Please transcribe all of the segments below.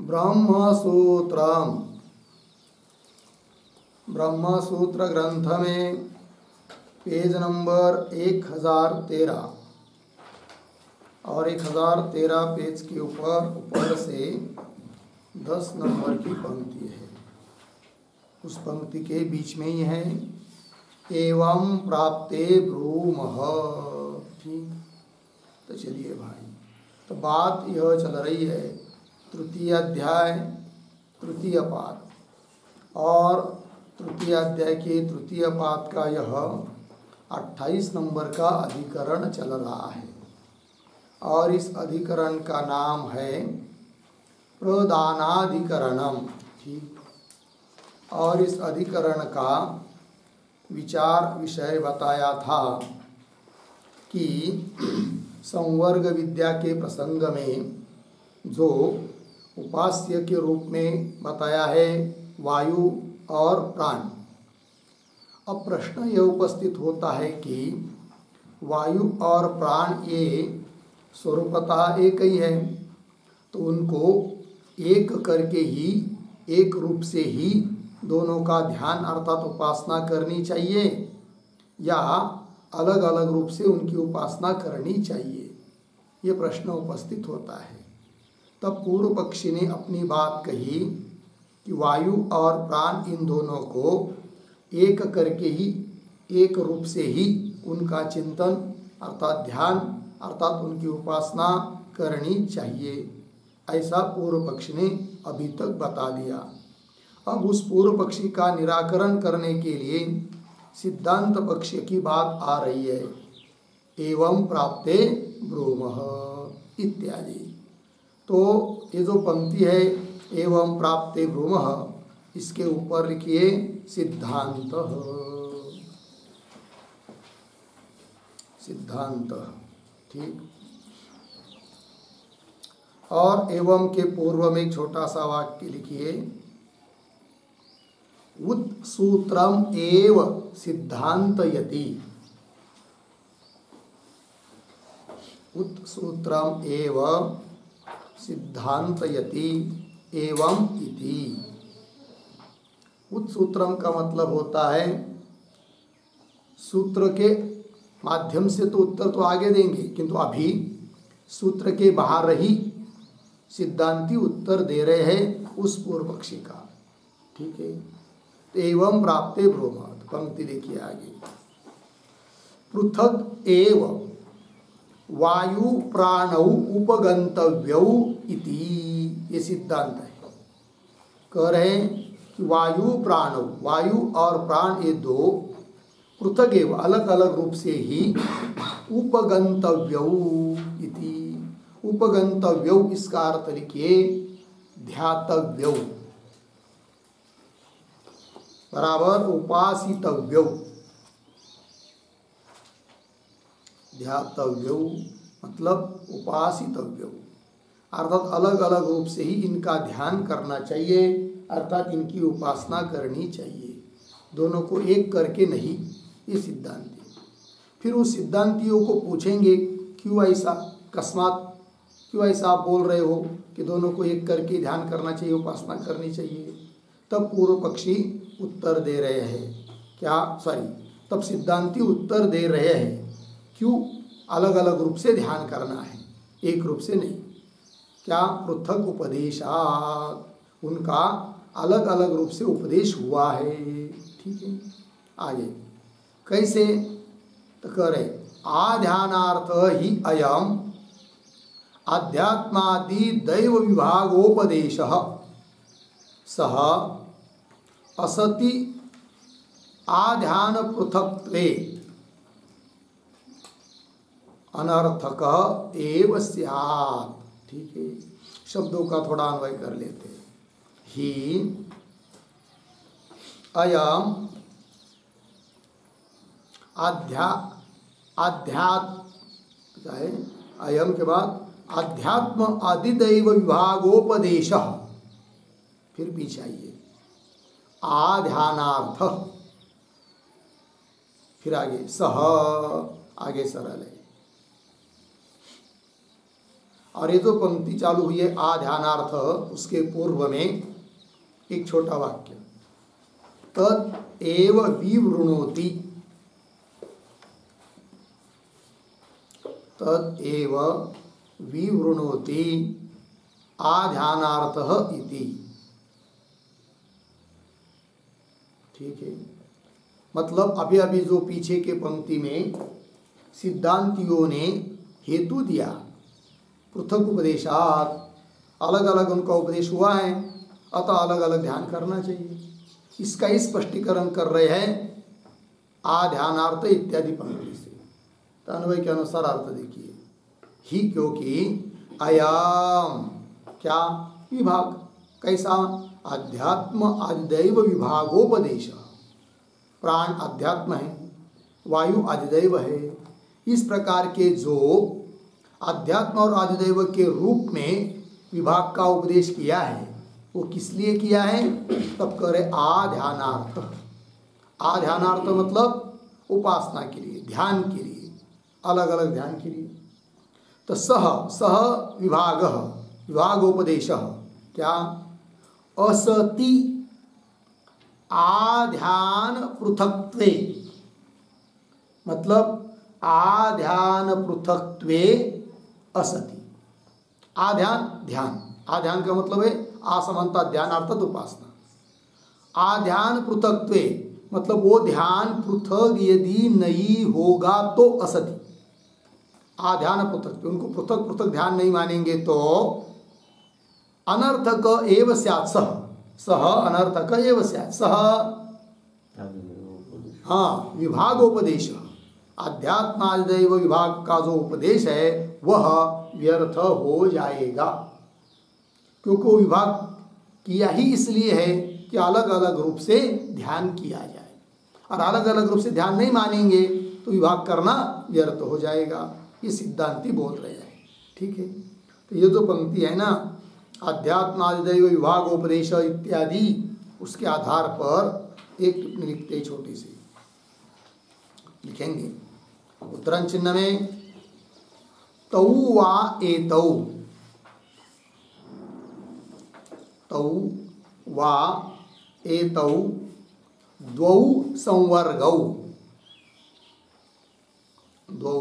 ब्रह्मसूत्रम, ब्रह्मसूत्र ग्रंथ में page number 1013 और 1013 पेज के ऊपर से 10 नंबर की पंक्ति है। उस पंक्ति के बीच में ही है एवं प्राप्ते ब्रूमः। ठीक, तो चलिए भाई, तो बात यह चल रही है तृतीय अध्याय तृतीय पाद, और तृतीय अध्याय के तृतीय पाद का यह 28 नंबर का अधिकरण चल रहा है, और इस अधिकरण का नाम है प्रदानाधिकरणम। ठीक, और इस अधिकरण का विचार विषय बताया था कि संवर्ग विद्या के प्रसंग में जो उपास्य के रूप में बताया है वायु और प्राण। अब प्रश्न यह उपस्थित होता है कि वायु और प्राण ये स्वरूपतः एक ही है, तो उनको एक करके ही, एक रूप से ही दोनों का ध्यान अर्थात उपासना करनी चाहिए, या अलग अलग रूप से उनकी उपासना करनी चाहिए, ये प्रश्न उपस्थित होता है। तब पूर्व पक्षी ने अपनी बात कही कि वायु और प्राण इन दोनों को एक करके ही, एक रूप से ही उनका चिंतन अर्थात ध्यान अर्थात उनकी उपासना करनी चाहिए, ऐसा पूर्व पक्षी ने अभी तक बता दिया। अब उस पूर्व पक्षी का निराकरण करने के लिए सिद्धांत पक्ष की बात आ रही है, एवं प्राप्ते ब्रूमः इत्यादि। तो ये जो पंक्ति है एवं प्राप्ते ब्रूमः, इसके ऊपर लिखिए सिद्धांत। सिद्धांत, ठीक। और एवं के पूर्व में एक छोटा सा वाक्य लिखिए, उत्सूत्रम एव सिद्धांतयति। उत्सूत्रम एव सिद्धांतयति एवं इति। उत्सूत्रम का मतलब होता है सूत्र के माध्यम से तो उत्तर तो आगे देंगे, किंतु अभी सूत्र के बाहर ही सिद्धांती उत्तर दे रहे हैं उस पूर्व पक्षी का। ठीक है, एवं प्राप्ते ब्रूमः, पंक्ति देखिए आगे, पृथक एव वायु प्राणौ उपगंतव्यौ इति। ये सिद्धांत है, कह रहे हैं कि वायु प्राणौ, वायु और प्राण ये दो पृथक एव अलग अलग रूप से ही उपगंतव्यौ इति। उपगंतव्यौ इसका अर्थ लिखिए ध्यातव्यौ बराबर उपासितव्यौ। ध्यातव्यौ मतलब उपासितव्यौ, अर्थात अलग अलग रूप से ही इनका ध्यान करना चाहिए, अर्थात इनकी उपासना करनी चाहिए, दोनों को एक करके नहीं। ये सिद्धांति फिर उस सिद्धांतियों को पूछेंगे क्यों ऐसा, अकस्मात क्यों ऐसा आप बोल रहे हो कि दोनों को एक करके ध्यान करना चाहिए, उपासना करनी चाहिए। तब पूर्व पक्षी उत्तर दे रहे हैं, क्या तब सिद्धांती उत्तर दे रहे हैं क्यों अलग अलग रूप से ध्यान करना है, एक रूप से नहीं। क्या पृथक उपदेशात, उनका अलग अलग रूप से उपदेश हुआ है। ठीक है, आगे कैसे, तो कह रहे आध्यानार्थ ही अयम आध्यात्मादि दैव विभागोपदेशः सह असति आध्यान पृथक्त्वे अनर्थक एव स्यात्। ठीक है, शब्दों का थोड़ा अन्वय कर लेते हैं। ही अयम अयम के बाद अध्यात्म आदिदैव विभागोपदेश, फिर पीछे आइए आध्यानार्थ, फिर आगे सह, आगे सरल है। और ये जो पंक्ति चालू हुई है आध्यानार्थ, उसके पूर्व में एक छोटा वाक्य, तत् एव विवृणोति, तत् एव विवृणोति आध्यानार्थः इति। ठीक है, मतलब अभी अभी जो पीछे के पंक्ति में सिद्धांतियों ने हेतु दिया, पृथक उपदेशात, अलग अलग उनका उपदेश हुआ है, अतः अलग अलग ध्यान करना चाहिए। इसका ही स्पष्टीकरण कर रहे हैं आध्यानार्थ इत्यादि पंक्ति से। तो अन्वय के अनुसार अर्थ देखिए, ही क्योंकि अयम क्या विभाग, कैसा, अध्यात्म आदिदैव विभागोपदेश, प्राण अध्यात्म है, वायु आदिदैव है, इस प्रकार के जो अध्यात्म और आदिदैव के रूप में विभाग का उपदेश किया है, वो किस लिए किया है, तब करे आध्यानार्थ। आध्यानार्थ मतलब उपासना के लिए, ध्यान के लिए, अलग अलग ध्यान के लिए। तो सह विभाग, विभागोपदेश क्या, असति आध्यान पृथक्त्वे, मतलब आध्यान पृथक्त्वे असति। आध्यान ध्यान, आध्यान का मतलब है आसमंता ध्यान अर्थात उपासना। आध्यान पृथक्त्वे मतलब वो ध्यान पृथक यदि नहीं होगा तो असति। आध्यान पृथक, उनको पृथक पृथक ध्यान नहीं मानेंगे तो अनर्थक एव स्यात्, सह अनर्थक एव स्यात्, सह हाँ विभागोपदेश, अध्यात्मादिदैव विभाग का जो उपदेश है वह व्यर्थ हो जाएगा, क्योंकि वो विभाग किया ही इसलिए है कि अलग अलग रूप से ध्यान किया जाए, और अलग अलग रूप से ध्यान नहीं मानेंगे तो विभाग करना व्यर्थ हो जाएगा। ये सिद्धांती बोल रहे हैं। ठीक है, तो ये जो पंक्ति है ना, अध्यात्मादिदैव विभागोपदेश इत्यादि, उसके आधार पर एक टिप्पणी लिखते छोटी सी लिखेंगे उत्तरण चिन्ह में, तौ वा एतौ, तौ वा एतौ द्वौ संवर्गौ, द्वौ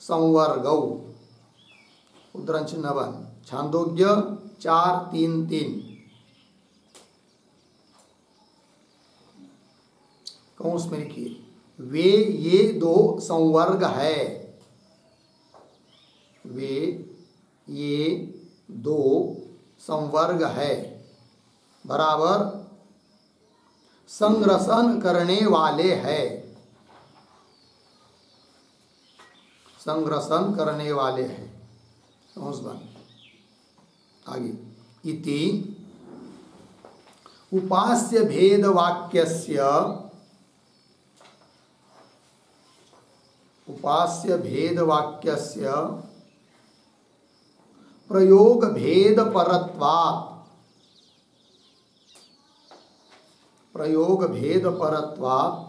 संवर्गौ, उद्धरण चिन्ह 1, छांदोग्य 4:3-3, कौंस में लिखिए, वे ये दो संवर्ग है, वे ये दो संवर्ग है, बराबर संग्रसन करने वाले है, संग्रसन करने वाले हैं। आगे, इति उपास्य भेद वाक्यस्य, उपास्य भेद वाक्यस्य प्रयोग भेद परत्वात्, प्रयोग भेद परत्वात्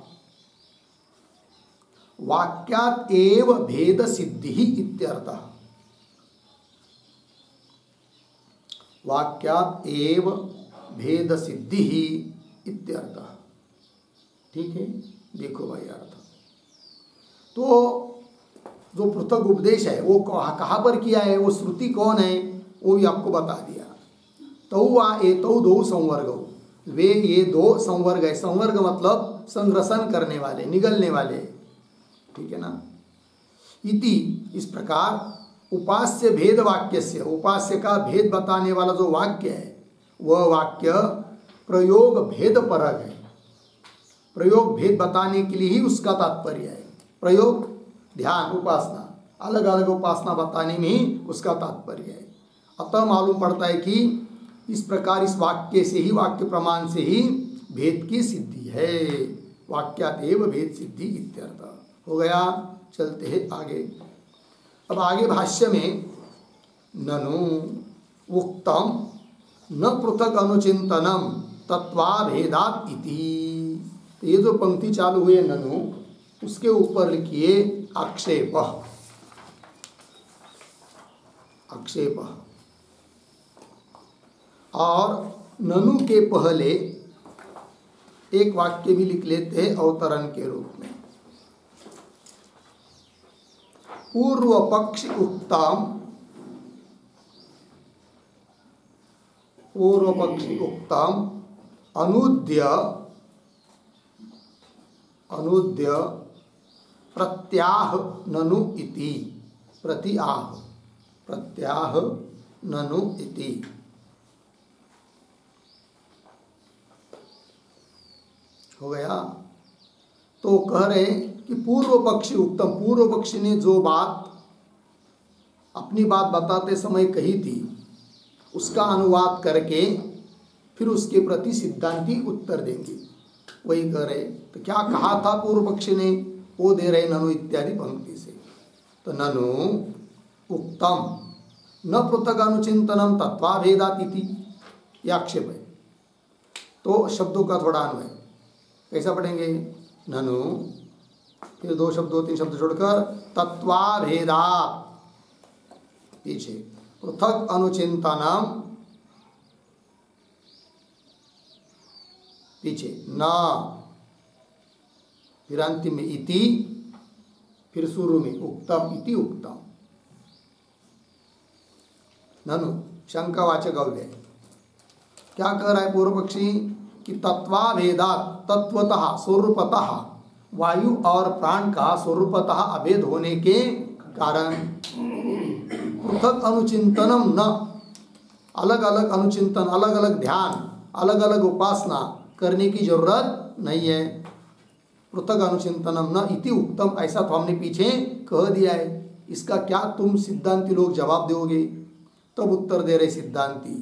वाक्यात् एव भेद सिद्धि इत्यर्थः, वाक्यात् एव भेद सिद्धि इत्यर्थः। ठीक है, देखो भाई अर्थ, तो जो पृथक उपदेश है वो कहाँ पर किया है, वो श्रुति कौन है, वो भी आपको बता दिया। तौ वा एतौ दो संवर्गौ, वे ये दो संवर्ग है, संवर्ग मतलब संग्रसन करने वाले, निगलने वाले, ठीक है ना। इति इस प्रकार उपास्य भेद वाक्य से, उपास्य का भेद बताने वाला जो वाक्य है वह वाक्य प्रयोग भेद परक है, प्रयोग भेद बताने के लिए ही उसका तात्पर्य है। प्रयोग ध्यान उपासना, अलग अलग उपासना बताने में ही उसका तात्पर्य है। अतः मालूम पड़ता है कि इस प्रकार इस वाक्य से ही, वाक्य प्रमाण से ही भेद की सिद्धि है, वाक्यादेव भेद सिद्धि इत्यर्थ हो गया। चलते हैं आगे। अब आगे भाष्य में ननु उक्तम न पृथक अनुचिंतनम तत्वाभेदात् इति, ये जो पंक्ति चालू हुई है ननु, उसके ऊपर लिखिए आक्षेप। आक्षेप। और ननु के पहले एक वाक्य भी लिख लेते हैं अवतरण के रूप में। पूर्व पक्ष उक्तम, पूर्व पक्षी उक्तम अनुद्य अनुद्य प्रत्याह ननु इति, प्रत्याह प्रत्याह ननु इति। हो गया। तो कह रहे कि पूर्व पक्षी उत्तम, पूर्व पक्षी ने जो बात अपनी बात बताते समय कही थी उसका अनुवाद करके फिर उसके प्रति सिद्धांती उत्तर देंगे। वही कह रहे। तो क्या कहा था पूर्व पक्षी ने, वो दे रहे ननु इत्यादि पंक्ति से। तो ननु उक्तम न पृथक अनुचिंतनम तत्वाभेदात इति, यह आक्षेप है। तो शब्दों का थोड़ा अन्वय कैसा पढ़ेंगे, ननु फिर दो शब्द, दो तीन शब्द छोड़कर तत्वाभेदात, पीछे पृथक अनुचिंतनम, पीछे न, फिर अंतिम में इति, फिर शुरू में उक्तम इति उक्तम। ननु शंकावाचक अव्यय। क्या कह रहा है पूर्व पक्षी कि तत्वाभेदात, तत्वतः स्वरूपतः वायु और प्राण का स्वरूपतः अभेद होने के कारण पृथक अनुचिंतनम न, अलग अलग अनुचिंतन, अलग अलग ध्यान, अलग अलग उपासना करने की जरूरत नहीं है। पृथक अनुचिंतनम न इति उक्तम, ऐसा तो हमने पीछे कह दिया है। इसका क्या तुम सिद्धांती लोग जवाब दोगे? तब उत्तर दे रहे सिद्धांती,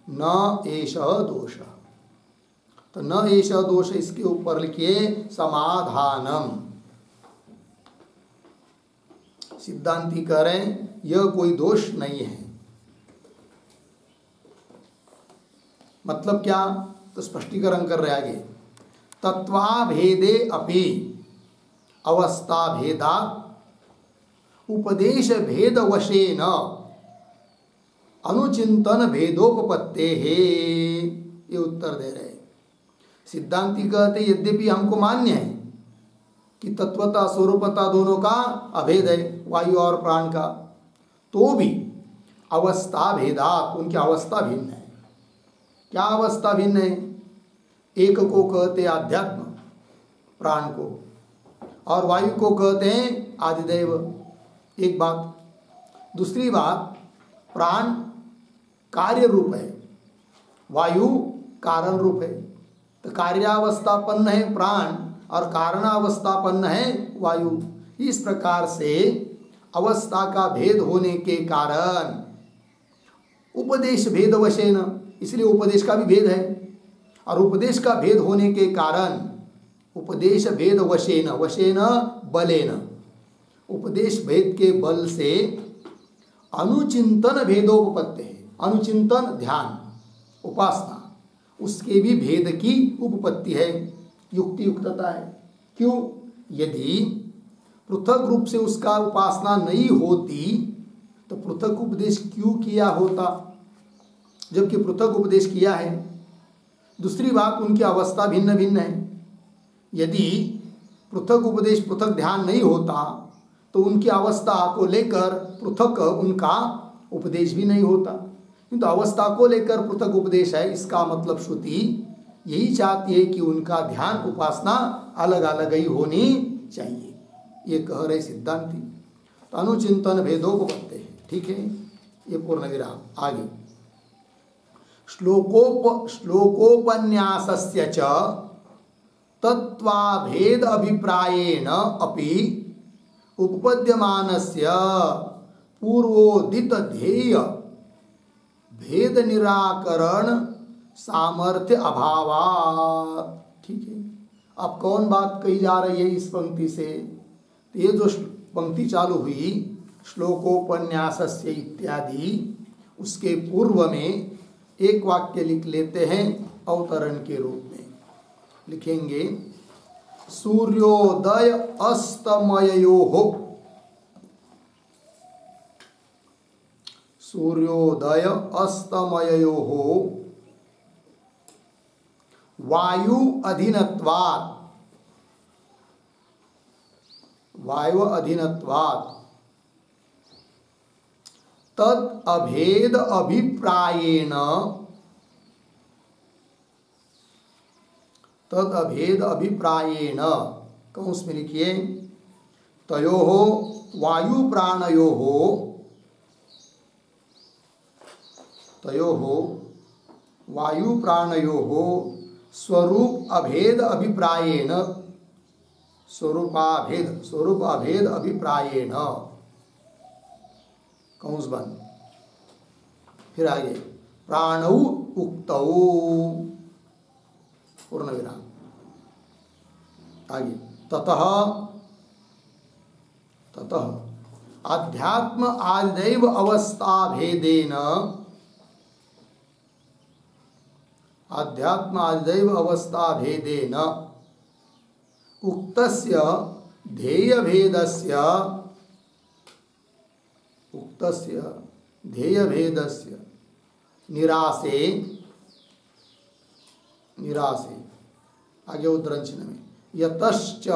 न एष दोष। तो न एष दोष, इसके ऊपर लिखिए समाधानम। सिद्धांती कह रहे हैं यह कोई दोष नहीं है। मतलब क्या? तो स्पष्टीकरण कर रहे आगे। तत्वाभेदे अपि अवस्था भेदा उपदेश भेद वशेन अनुचिंतन भेदोपपत्ते है, ये उत्तर दे रहे। सिद्धांती कहते यद्यपि हमको मान्य है कि तत्वता स्वरूपता दोनों का अभेद है, वायु और प्राण का, तो भी अवस्था भेदात, उनकी अवस्था भिन्न है। क्या अवस्था भिन्न है? एक को कहते आध्यात्म प्राण को, और वायु को कहते हैं आदिदेव। एक बात। दूसरी बात, प्राण कार्य रूप है, वायु कारण रूप है। तो कार्यावस्थापन्न है प्राण और कारणावस्थापन्न है वायु। इस प्रकार से अवस्था का भेद होने के कारण उपदेश भेद वशेन, इसलिए उपदेश का भी भेद है। और उपदेश का भेद होने के कारण उपदेश भेद वशेन, वशेन बलेन, उपदेश भेद के बल से अनुचिंतन भेदोपपत्ति है। अनुचिंतन ध्यान उपासना, उसके भी भेद की उपपत्ति है, युक्ति युक्तता है। क्यों? यदि पृथक रूप से उसका उपासना नहीं होती तो पृथक उपदेश क्यों किया होता, जबकि पृथक उपदेश किया है। दूसरी बात, उनकी अवस्था भिन्न भिन्न है। यदि पृथक उपदेश पृथक ध्यान नहीं होता तो उनकी अवस्था को लेकर पृथक उनका उपदेश भी नहीं होता। किंतु अवस्था को लेकर पृथक उपदेश है, इसका मतलब श्रुति यही चाहती है कि उनका ध्यान उपासना अलग अलग ही होनी चाहिए। ये कह रहे सिद्धांती। तो अनुचिंतन भेदों को बनते हैं। ठीक है, ये पूर्ण विराम। आगे श्लोकोपन्यासस्य च तत्वाभेद अभिप्रायेण अपि उपपद्यमानस्य पूर्वोदित ध्येय भेद निराकरण सामर्थ्य अभावात्। ठीक है, अब कौन बात कही जा रही है इस पंक्ति से? तो ये जो पंक्ति चालू हुई श्लोकोपन्यासस्य इत्यादि, उसके पूर्व में एक वाक्य लिख लेते हैं अवतरण के रूप में। लिखेंगे सूर्योदय अस्तमयोः, सूर्योदय अस्तमययोः वायु अधीनत्वात्, वायु अधीनत्वात् तद अभेद अभिप्रायेण, तद अभेद अभिप्रायेण, कौंस में लिखिए, तयोः वायु प्राणयोः, तयोः वायु प्राणयोः स्वरूप अभेद अभिप्रायेण, स्वरूपाभेद, स्वरूप अभेद अभिप्रायेण, कौंस बंद, फिर आगे प्राणौ उक्तौ, पूर्ण विराम, आगे ततः, ततः अध्यात्म आदिदैव अवस्था भेदेन, अध्यात्म आदिदैव अवस्था भेदेन उक्तस्य ध्येय भेदस्य, उक्तस्य ध्येय भेदस्य निरासे, निरासे, आगे उद्धरण चिन्ह में यतश्च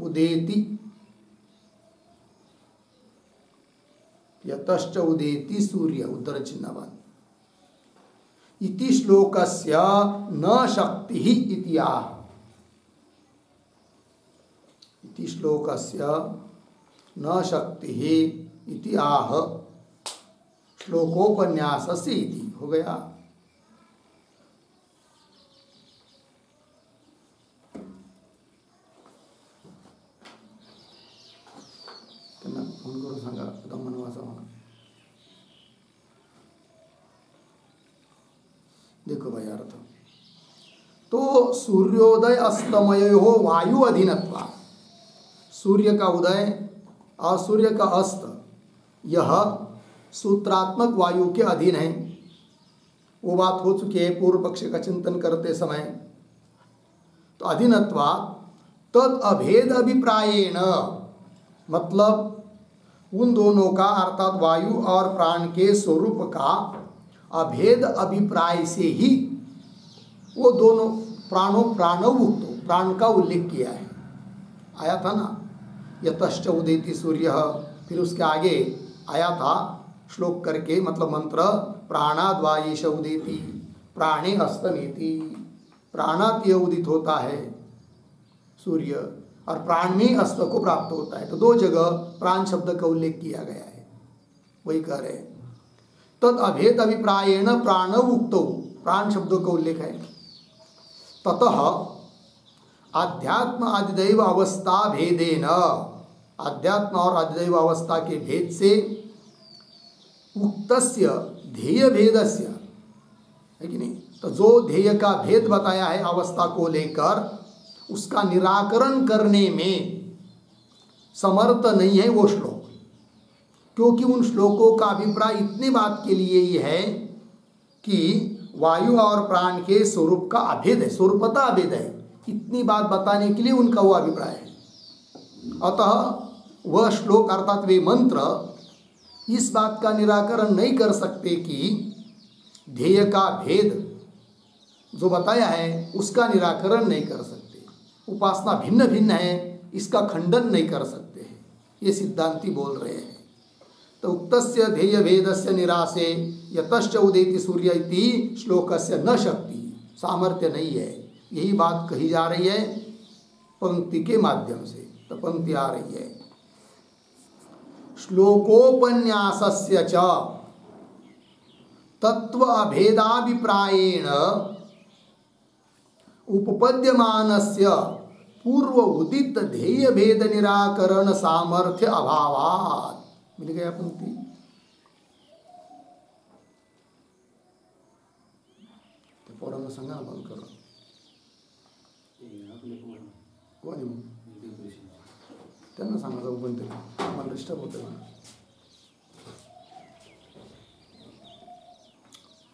उदेति, यतश्च उदेति सूर्य, उद्धरण चिन्ह बंद, इति श्लोकस्य न शक्ति इति आह, इति श्लोकस्य न शक्ति इति आह, श्लोकोपन्यासस्य इति हो गया। फोन करो सांगा मनवासा होना। देखो भाई अर्थ, तो सूर्योदय अस्तमय हो वायु अधीनत्वा, सूर्य का उदय और सूर्य का अस्त यह सूत्रात्मक वायु के अधीन है। वो बात हो चुकी है पूर्व पक्ष का चिंतन करते समय। तो अधीनत्वा तद अभेद अभिप्रायेण, मतलब उन दोनों का अर्थात वायु और प्राण के स्वरूप का अभेद अभिप्राय से ही वो दोनों प्राणों प्राणौ उक्तो, प्राण का उल्लेख किया है, आया था ना, यतश्च उदेति सूर्य, फिर उसके आगे आया था श्लोक करके, मतलब मंत्र प्राणाद्वायेश उदेति प्राणे अस्तमेति, प्राणात ये उदित होता है सूर्य और प्राण में अस्त को प्राप्त होता है। तो दो जगह प्राण शब्द का उल्लेख किया गया है, वही कह रहे हैं। तद अभेद अभिप्रायेण प्राण उक्तो, प्राण शब्दों का उल्लेख है। ततः आध्यात्म आदिदैव अवस्था भेदेन, आध्यात्म और आदिदैव अवस्था के भेद से उक्तस्य ध्येय भेदस्य, है कि नहीं, तो जो ध्येय का भेद बताया है अवस्था को लेकर, उसका निराकरण करने में समर्थ नहीं है वो श्लोक, क्योंकि उन श्लोकों का अभिप्राय इतनी बात के लिए ही है कि वायु और प्राण के स्वरूप का अभेद है, स्वरूपता अभेद है, इतनी बात बताने के लिए उनका वो अभिप्राय है। अतः वह श्लोक अर्थात वे मंत्र इस बात का निराकरण नहीं कर सकते कि ध्येय का भेद जो बताया है उसका निराकरण नहीं कर सकते, उपासना भिन्न भिन्न है इसका खंडन नहीं कर सकते हैं, ये सिद्धांती बोल रहे हैं। तो उक्तस्य ध्येय भेदस्य निरासे यतश्च उदेति सूर्य इति श्लोकस्य न शक्ति, सामर्थ्य नहीं है, यही बात कही जा रही है पंक्ति के माध्यम से। तो पंक्ति आ रही है, श्लोकोपन्यासस्य च तत्व अभेदाभिप्रायेण उपपद्यमानस्य पूर्व उदित ध्येय भेद निराकरण सामर्थ्य अभावात्। मिल गया पंक्ति। तो पोरम संगा बंद करो, कोणी त्यांना सांगा जाऊ बंद तरी आम्हाला डिस्टर्ब होतं ना,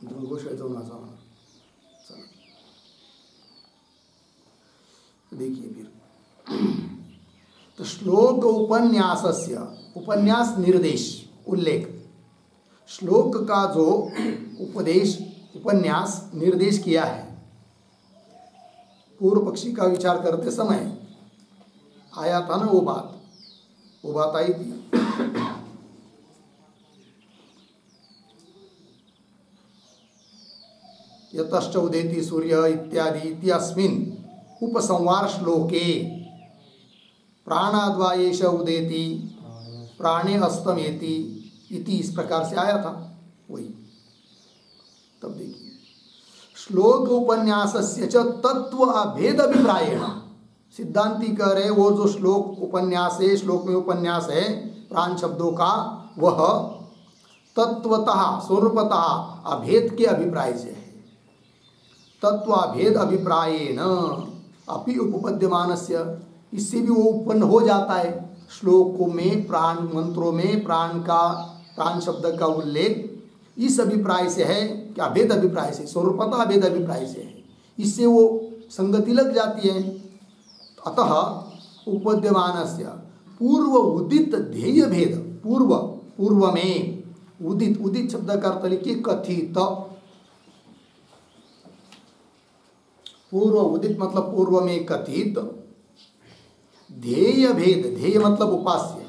दोन गोष्टी जाऊन असा म्हणा। चला देखिए फिर, तो श्लोक उपन्यासस्य, उपन्यास निर्देश उल्लेख, श्लोक का जो उपन्यास निर्देश किया है, पूर्व पक्षी का विचार करते समय आया था ना, वो बात आई थी। यतश्च उदेति सूर्य इत्यादि इत्यस्मिन् उपसंहार श्लोके प्राणाद्वायेश उदेति प्राणे अस्तमेति इति इस प्रकार से आया था। वही तब देखिए, श्लोक उपन्यासस्य च तत्व अभेद अभिप्रायेण, सिद्धांती कह रहे वो जो श्लोक उपन्यास है, श्लोक में उपन्यास है प्राण शब्दों का, वह तत्वतः स्वरूपतः अभेद के अभिप्राय से है। तत्वाभेद अभिप्रायेण अपि उपपद्यमानस्य, इससे भी वो उत्पन्न हो जाता है। श्लोकों में, प्राण मंत्रों में प्राण शब्द का उल्लेख इस अभिप्राय से है कि अभेद अभिप्राय से, स्वरूपतः अभेद अभिप्राय से है, इससे वो संगति लग जाती है। अतः उपपद्यमानस्य पूर्व उदित ध्येय भेद, पूर्व में उदित शब्द का अर्थ लिखिए कथित। पूर्व उदित मतलब पूर्व में कथित, ध्येय भेद, ध्येय मतलब उपास्य,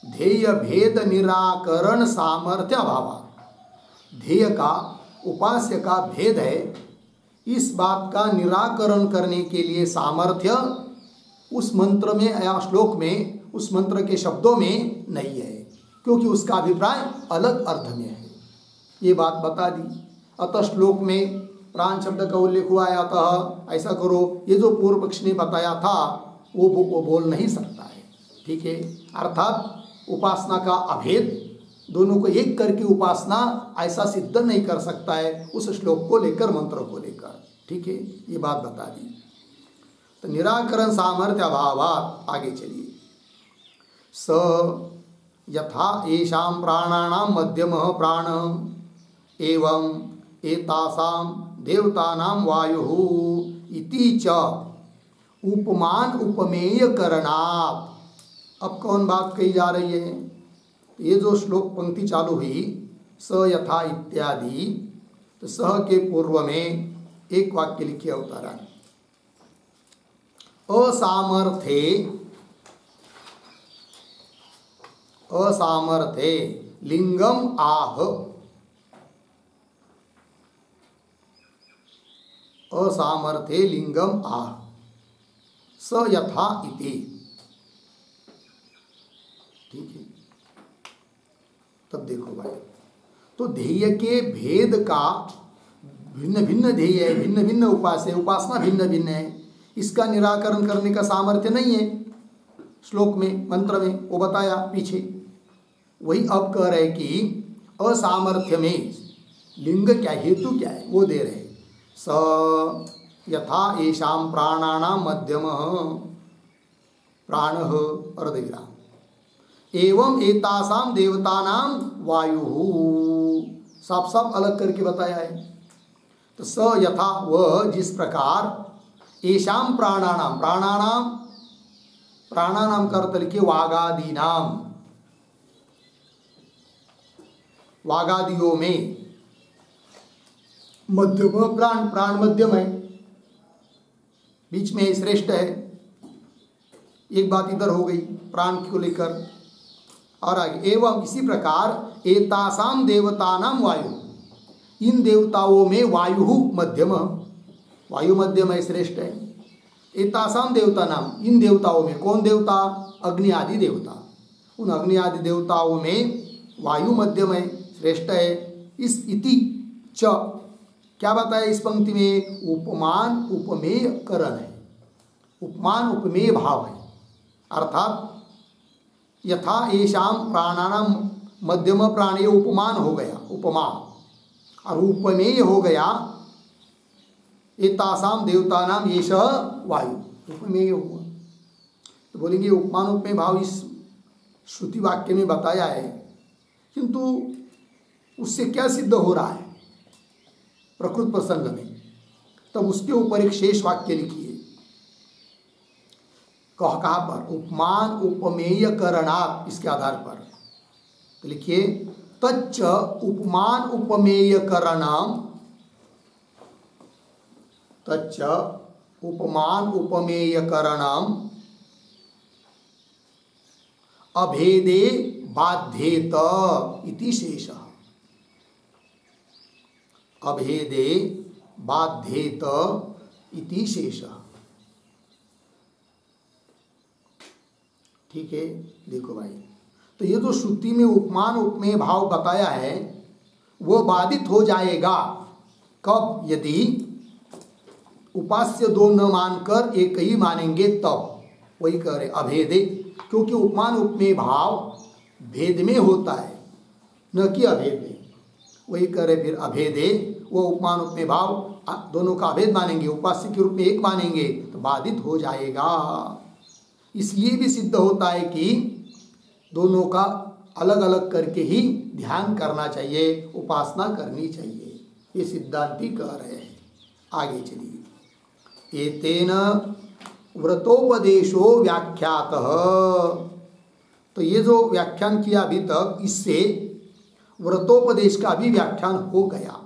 ध्येय भेद निराकरण सामर्थ्य अभाव, ध्येय का उपास्य का भेद है, इस बात का निराकरण करने के लिए सामर्थ्य उस मंत्र में या श्लोक में, उस मंत्र के शब्दों में नहीं है, क्योंकि उसका अभिप्राय अलग अर्थ में है। ये बात बता दी। अतः श्लोक में प्राण शब्द का उल्लेख हुआ है, अतः ऐसा करो, ये जो पूर्व पक्ष ने बताया था वो बोल नहीं सकता है। ठीक है, अर्थात उपासना का अभेद, दोनों को एक करके उपासना ऐसा सिद्ध नहीं कर सकता है उस श्लोक को लेकर, मंत्र को लेकर। ठीक है, ये बात बता दी। तो निराकरण सामर्थ्य अभावात्, आगे चलिए। स यथा येषां प्राणानां मध्यमः प्राण एवं एतासां देवतानां वायुः इति च उपमान उपमेय करणात्। अब कौन बात कही जा रही है? ये जो श्लोक पंक्ति चालू हुई स यथा इत्यादि, तो स के पूर्व में एक वाक्य लिखिए अवतरण, असामर्थे लिंगम आह, असामर्थे लिंगम आह स यथा इति। ठीक है, तब देखो भाई, तो ध्येय के भेद का भिन्न भिन्न ध्येय है, भिन्न भिन्न उपासना भिन्न भिन्न है, इसका निराकरण करने का सामर्थ्य नहीं है श्लोक में, मंत्र में, वो बताया पीछे। वही अब कह रहे कि असामर्थ्य में लिंग क्या, हेतु क्या है, वो दे रहे। स यथा येषां प्राणानां मध्यमः प्राणः अर्धविराम एवं एतासां देवतानां वायुः, साफ साफ अलग करके बताया है। तो स यथा, वह जिस प्रकार, येषां प्राणानां, प्राणानां का अर्थ लिखिए वागादीनां, वागादियों में मध्यम प्राण मध्यम है, बीच में श्रेष्ठ है। एक बात इधर हो गई प्राण को लेकर, और आगे एवं इसी प्रकार एतासाम देवतानां वायु, इन देवताओं में वायु मध्यम, वायु मध्यम है, श्रेष्ठ है। एतासाम देवतानां, इन देवताओं में, कौन देवता? अग्नि आदि देवता, उन अग्नि आदि देवताओं में वायु मध्यम है, श्रेष्ठ है। इस इति च, क्या बताया इस पंक्ति में? उपमान उपमेय करण है, उपमान उपमेय भाव है, अर्थात यथा येषां प्राणानां मध्यम प्राणे, उपमान हो गया, उपमा, और उपमेय हो गया एतासां देवतानां येष वायु, उपमेय हुआ। तो बोलेंगे उपमान उपमेय भाव इस श्रुति वाक्य में बताया है, किंतु उससे क्या सिद्ध हो रहा है प्रकृत प्रसंग में? तब उसके ऊपर एक शेष वाक्य लिखिए, कहाँ पर? उपमान उपमेय करणात्, इसके आधार पर। तो लिखिए तच्च उपमान उपमेयकरणम, तच्च उपमान उपमेयकरणम अभेदे बाध्येत इति शेषः, अभेदे बाध्येत इति शेषः। ठीक है, देखो भाई, तो ये जो श्रुति में उपमान उपमेय भाव बताया है वो बाधित हो जाएगा कब? यदि उपास्य दो न मानकर एक ही मानेंगे तब। वही कह रहे अभेदे, क्योंकि उपमान उपमेय भाव भेद में होता है न कि अभेद में। वही कह रहे फिर अभेदे, वो उपमान उपमेय भाव दोनों का अभेद मानेंगे, उपास्य के रूप में एक मानेंगे तो बाधित हो जाएगा। इसलिए भी सिद्ध होता है कि दोनों का अलग अलग करके ही ध्यान करना चाहिए, उपासना करनी चाहिए। ये सिद्धांती कह रहे हैं। आगे चलिए, एतेन व्रतोपदेशो व्याख्यातः, तो ये जो व्याख्यान किया अभी तक, इससे व्रतोपदेश का भी व्याख्यान हो गया।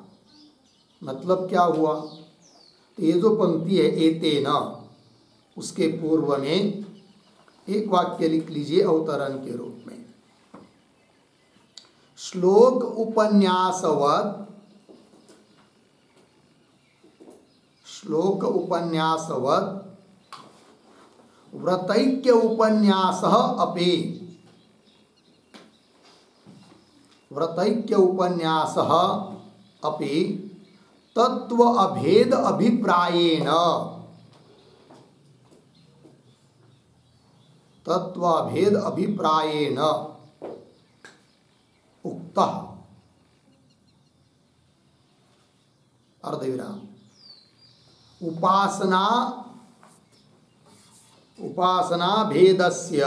मतलब क्या हुआ? तो ये जो पंक्ति है एतेन, उसके पूर्व में एक वाक्य लिख लीजिए अवतरण के रूप में। श्लोक उपन्यासवत्, श्लोक उपन्यासवत् व्रतैक्य उपन्यासः अपि, व्रतैक्य उपन्यासः अपि तत्व अभेद अभिप्रायेण, तत्व अभेद अभिप्रायेण उक्तः। अर्धविराम। उपासना, उपासना भेदस्य,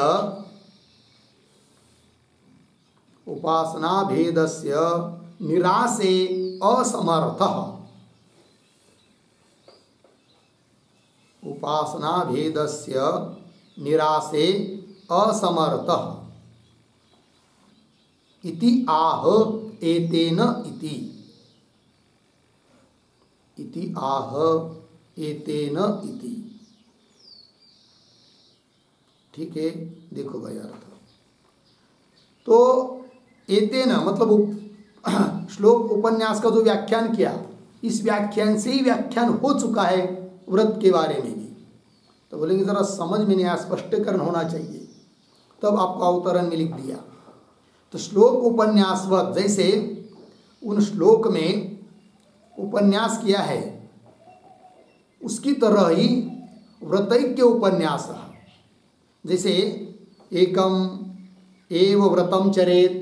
उपासना भेदस्य निरासे असमर्थः, उपासना भेदस्य निरासे असमर्थः इति आह एतेन इति, इति आह एतेन इति। ठीक है, देखो भाई अर्थ। तो एतेन मतलब श्लोक उपन्यास का जो व्याख्यान किया, इस व्याख्यान से ही व्याख्यान हो चुका है व्रत के बारे में भी। तो बोलेंगे जरा समझ में नहीं आया, स्पष्टीकरण होना चाहिए, तब आपको अवतरण में लिख दिया। तो श्लोक उपन्यासवत, जैसे उन श्लोक में उपन्यास किया है उसकी तरह ही व्रतैक्य उपन्यास, जैसे एकम एव व्रतम चरेत,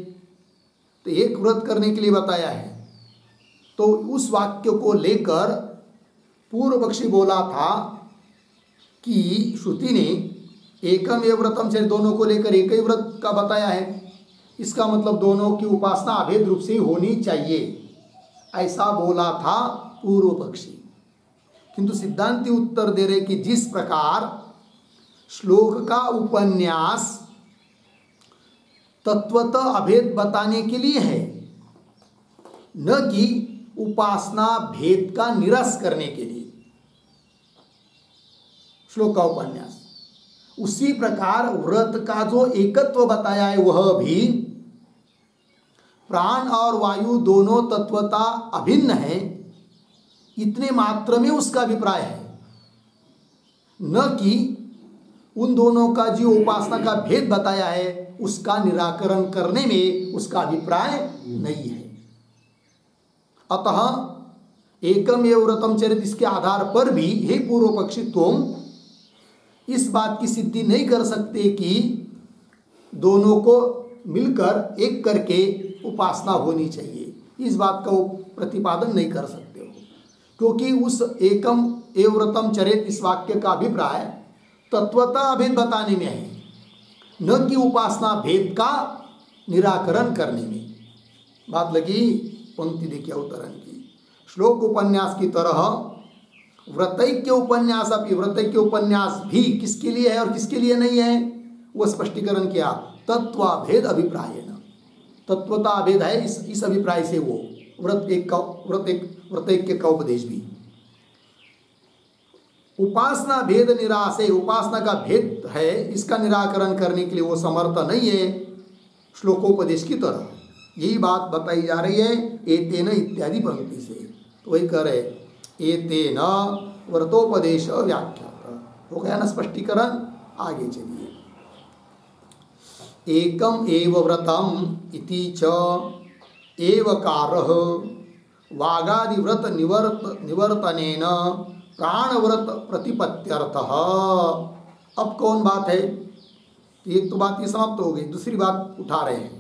तो एक व्रत करने के लिए बताया है। तो उस वाक्य को लेकर पूर्व पक्षी बोला था कि श्रुति ने एकम एव व्रतम चरेत दोनों को लेकर एक ही व्रत का बताया है, इसका मतलब दोनों की उपासना अभेद रूप से होनी चाहिए, ऐसा बोला था पूर्व पक्षी। किंतु सिद्धांती उत्तर दे रहे कि जिस प्रकार श्लोक का उपन्यास तत्वतः अभेद बताने के लिए है, न कि उपासना भेद का निरस करने के लिए श्लोक का उपन्यास, उसी प्रकार व्रत का जो एकत्व बताया है वह भी प्राण और वायु दोनों तत्वता अभिन्न है, इतने मात्र में उसका अभिप्राय है, न कि उन दोनों का जो उपासना का भेद बताया है उसका निराकरण करने में उसका अभिप्राय नहीं है। अतः एकम एव व्रतम चरित, इसके आधार पर भी हे पूर्व पक्षी तुम इस बात की सिद्धि नहीं कर सकते कि दोनों को मिलकर एक करके उपासना होनी चाहिए, इस बात का वो प्रतिपादन नहीं कर सकते हो, क्योंकि उस एकम एव व्रतम चरेत इस वाक्य का अभिप्राय तत्वता अभेद बताने में है, न कि उपासना भेद का निराकरण करने में। बात लगी? पंक्ति देखिए अवतरण की। श्लोक उपन्यास की तरह व्रतैक्य उपन्यास, अपनी व्रतैक्य उपन्यास भी किसके लिए है और किसके लिए नहीं है वो स्पष्टीकरण किया। तत्वाभेद अभिप्रायेण, तत्वता अभेद है इस अभिप्राय से वो व्रत एक का उपदेश भी। उपासना भेद निराशे, उपासना का भेद है इसका निराकरण करने के लिए वो समर्थ नहीं है श्लोकोपदेश की तरह। यही बात बताई जा रही है एतेन इत्यादि पंक्ति से। तो वही कह रहे एतेन व्रतोपदेश व्याख्यात हो गया ना स्पष्टीकरण। आगे चलिए। एकम एव व्रतम इति च एवकारः वागादि व्रत निवर्तनेन प्राणव्रत प्रतिपत्त्यर्थः। अब कौन बात है? एक तो बात ये समाप्त हो गई, दूसरी बात उठा रहे हैं।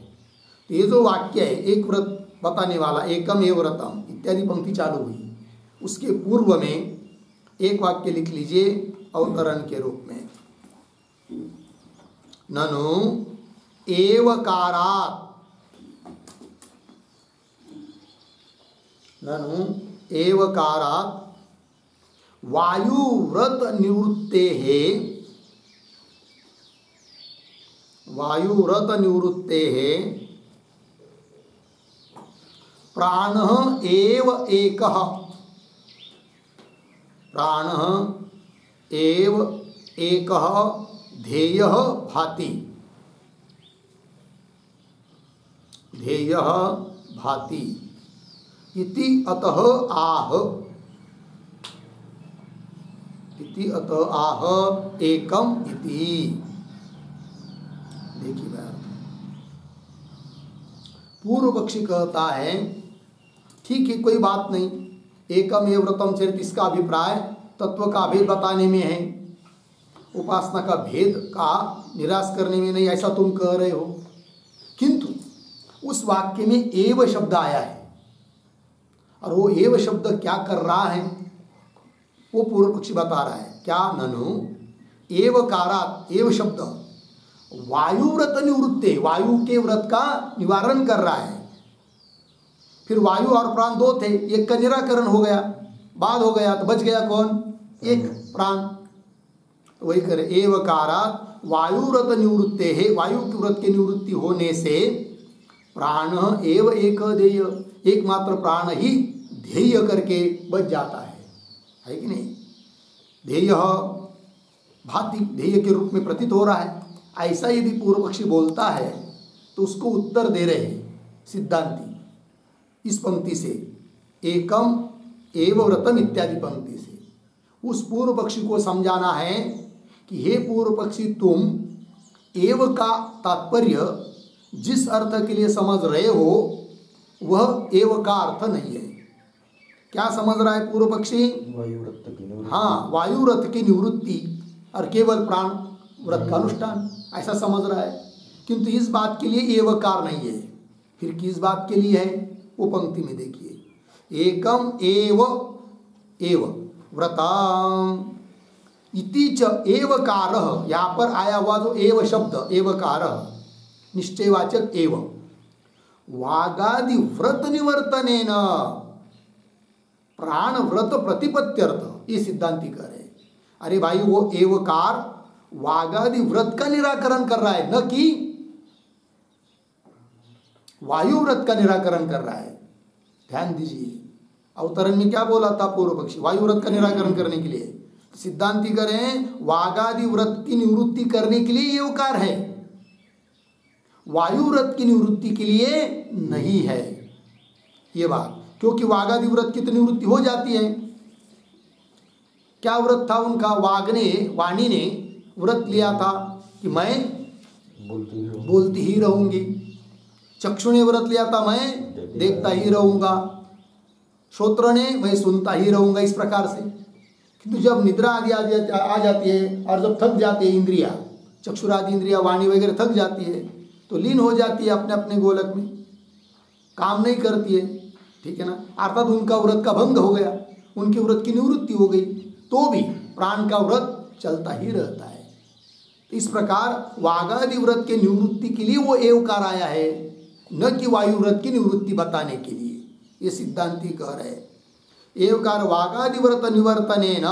तो ये जो वाक्य है एक व्रत बताने वाला, एकम एव व्रतम इत्यादि पंक्ति चालू हुई, उसके पूर्व में एक वाक्य लिख लीजिए अवतरण के रूप में। ननु एवकारात्, ननु एवकारात् वायुव्रत निवृत्तेः, वायुव्रत निवृत्तेः प्राणः एव एकः, प्राणः एव एकः ध्येयः भाति, ध्येयः भाति इति अतः आह, इति अतः आह एकम इति। देखिए बात, पूर्व पक्षी कहता है ठीक है कोई बात नहीं, एकम एव व्रतम चरित इसका अभिप्राय तत्व का भेद बताने में है, उपासना का भेद का निराश करने में नहीं, ऐसा तुम कह रहे हो। किंतु उस वाक्य में एव शब्द आया है और वो एव शब्द क्या कर रहा है वो पूर्व पक्षी बता रहा है। क्या? ननु एवकारात्, एव शब्द वायु व्रत निवृत्ते, वायु के व्रत का निवारण कर रहा है। फिर वायु और प्राण दो थे, एक का निराकरण हो गया, बाद हो गया, तो बच गया कौन? एक प्राण। तो वही करे एवकारात् वायु व्रत निवृत्ते है, वायु के व्रत की निवृत्ति होने से प्राण एव एक ध्येय, एकमात्र प्राण ही ध्येय करके बच जाता है कि नहीं? ध्येय भाति, ध्येय के रूप में प्रतीत हो रहा है। ऐसा यदि पूर्व पक्षी बोलता है तो उसको उत्तर दे रहे हैं सिद्धांती इस पंक्ति से, एकम एव व्रतम इत्यादि पंक्ति से। उस पूर्व पक्षी को समझाना है कि हे पूर्व पक्षी, तुम एव का तात्पर्य जिस अर्थ के लिए समझ रहे हो वह एव का अर्थ नहीं है। क्या समझ रहा है पूर्व पक्षी? वायुव्रत की निवृत्ति। हाँ, वायुव्रत की निवृत्ति और केवल प्राण व्रत का अनुष्ठान, ऐसा समझ रहा है। किंतु इस बात के लिए एवकार नहीं है। फिर किस बात के लिए है वो पंक्ति में देखिए। एकम एव एव व्रतम इति च एवकारः, यहाँ पर आया हुआ जो एव शब्द एवकारः निश्चयवाचक एव, वागादि व्रत निवर्तनेन प्राण व्रत प्रतिपत्त्यर्थ, ये सिद्धांति कह रहे हैं। अरे भाई वो एवकार वागादि व्रत का निराकरण कर रहा है, न कि वायु व्रत का निराकरण कर रहा है। ध्यान दीजिए अवतरण में क्या बोला था पूर्व पक्षी? वायु व्रत का निराकरण करने के लिए। सिद्धांति कह रहे हैं वागादि व्रत की निवृत्ति करने के लिए एवकार है, वायु व्रत की निवृत्ति के लिए नहीं है ये बात। क्योंकि वागादि व्रत की तो निवृत्ति हो जाती है। क्या व्रत था उनका? वाणी ने व्रत लिया था कि मैं बोलती ही रहूंगी। चक्षु ने व्रत लिया था मैं देखता ही रहूंगा। श्रोत्र ने मैं सुनता ही रहूंगा, इस प्रकार से। किंतु जब निद्रा आदि आ जाती है और जब थक जाती है इंद्रिया, चक्षुरादि इंद्रिया वाणी वगैरह थक जाती है तो लीन हो जाती है अपने अपने गोलक में, काम नहीं करती है, ठीक है ना। अर्थात उनका व्रत का भंग हो गया, उनके व्रत की निवृत्ति हो गई, तो भी प्राण का व्रत चलता ही रहता है। इस प्रकार वागादि व्रत के निवृत्ति के लिए वो एवकार आया है, न कि वायु व्रत की निवृत्ति बताने के लिए। ये सिद्धांति कह रहे हैं एवकार वागादि व्रत निवर्तनेन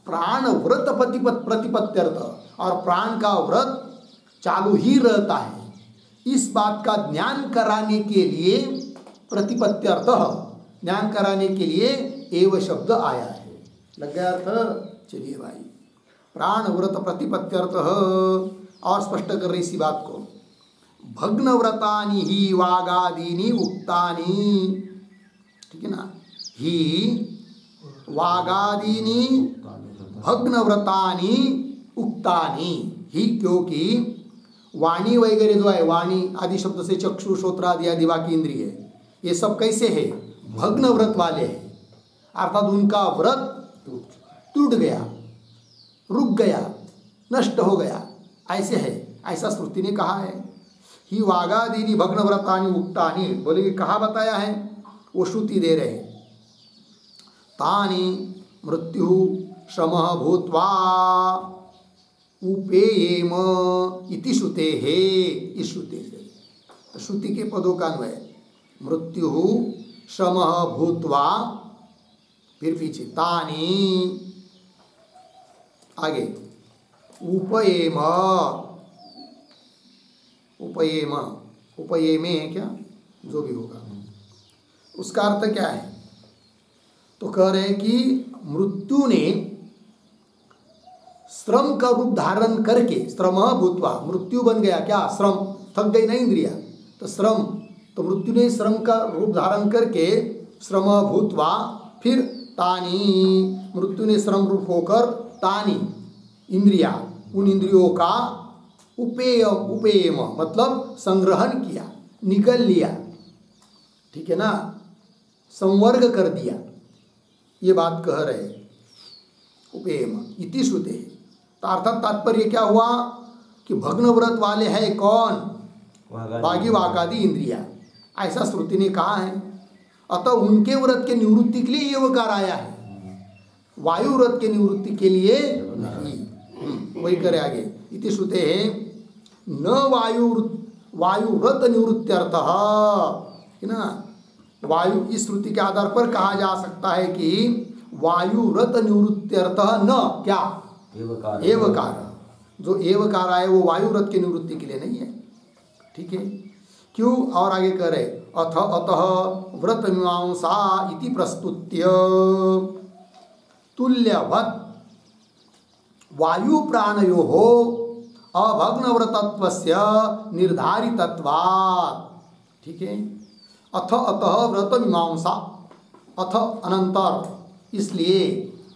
प्राण व्रत प्रतिपत्त्यर्थ, और प्राण का व्रत चालू ही रहता है। इस बात का ज्ञान कराने के लिए प्रतिपत्त्यर्थ, ज्ञान कराने के लिए एव शब्द आया है। लग गया अर्थ? चलिए भाई, प्राण व्रत प्रतिपत्त्यर्थ और स्पष्ट कर रही इसी बात को। भग्न व्रतानि ही वागादीनि उक्तानि, ठीक है ना, ही वागादीनि भग्न व्रतानि उक्तानि ही, क्योंकि वाणी वगैरह जो है, वाणी आदि शब्द से चक्षु श्रोत्र आदि आदि बाकी इंद्रिय, ये सब कैसे है? भग्न व्रत वाले हैं, अर्थात उनका व्रत टूट गया, रुक गया, नष्ट हो गया, ऐसे है, ऐसा श्रुति ने कहा है। ही वागादीनि भग्न व्रतानि उक्तानि, बोले कहाँ बताया है? वो श्रुति दे रहे हैं। तानि मृत्यु श्रमः भूत्वा उपेयेम इति श्रुते है, इस श्रुति से, श्रुति के पदों का अन्वय, मृत्यु श्रमः भूत्वा, फिर पीछे तानि, आगे उपयेम, उपयेम, उपयेमे है क्या, जो भी होगा, उसका अर्थ क्या है? तो कह रहे हैं कि मृत्यु ने श्रम का रूप धारण करके, श्रम भूत्वा, मृत्यु बन गया क्या? श्रम, थक गई ना इंद्रिया, तो श्रम, तो मृत्यु ने श्रम का रूप धारण करके, श्रम भूत्वा, फिर तानी, मृत्यु ने श्रम रूप होकर तानी इंद्रिया, उन इंद्रियों का उपेय, उपेयम मतलब संग्रहण किया, निगल लिया, ठीक है ना, संवर्ग कर दिया, ये बात कह रहे हैं। उपेयम इति श्रुते, तो अर्थात तात्पर्य क्या हुआ कि भग्न व्रत वाले हैं कौन? बागी वाकादि इंद्रिया, ऐसा श्रुति ने कहा है। अतः उनके व्रत के निवृत्ति के लिए ये वकार आया है, वायु व्रत के निवृत्ति के लिए नहीं। वही करे आगे, इति श्रुते है न वायु व्रत निवृत्त्यर्थ है ना, वायु, इस श्रुति के आधार पर कहा जा सकता है कि वायु व्रत निवृत्त्यर्थ न क्या, एवकार, जो एवकार आए वो वायु व्रत की निवृत्ति के लिए नहीं है, ठीक है। क्यों? और आगे कह रहे अथ अतः व्रत मीमांसा इति प्रस्तुत्य तुल्यवत् वायु प्राणयोः अभग्न व्रतत्वस्य निर्धारितत्वात्, ठीक है। अथ अतः व्रत मीमांसा, अथ अनंतर, इसलिए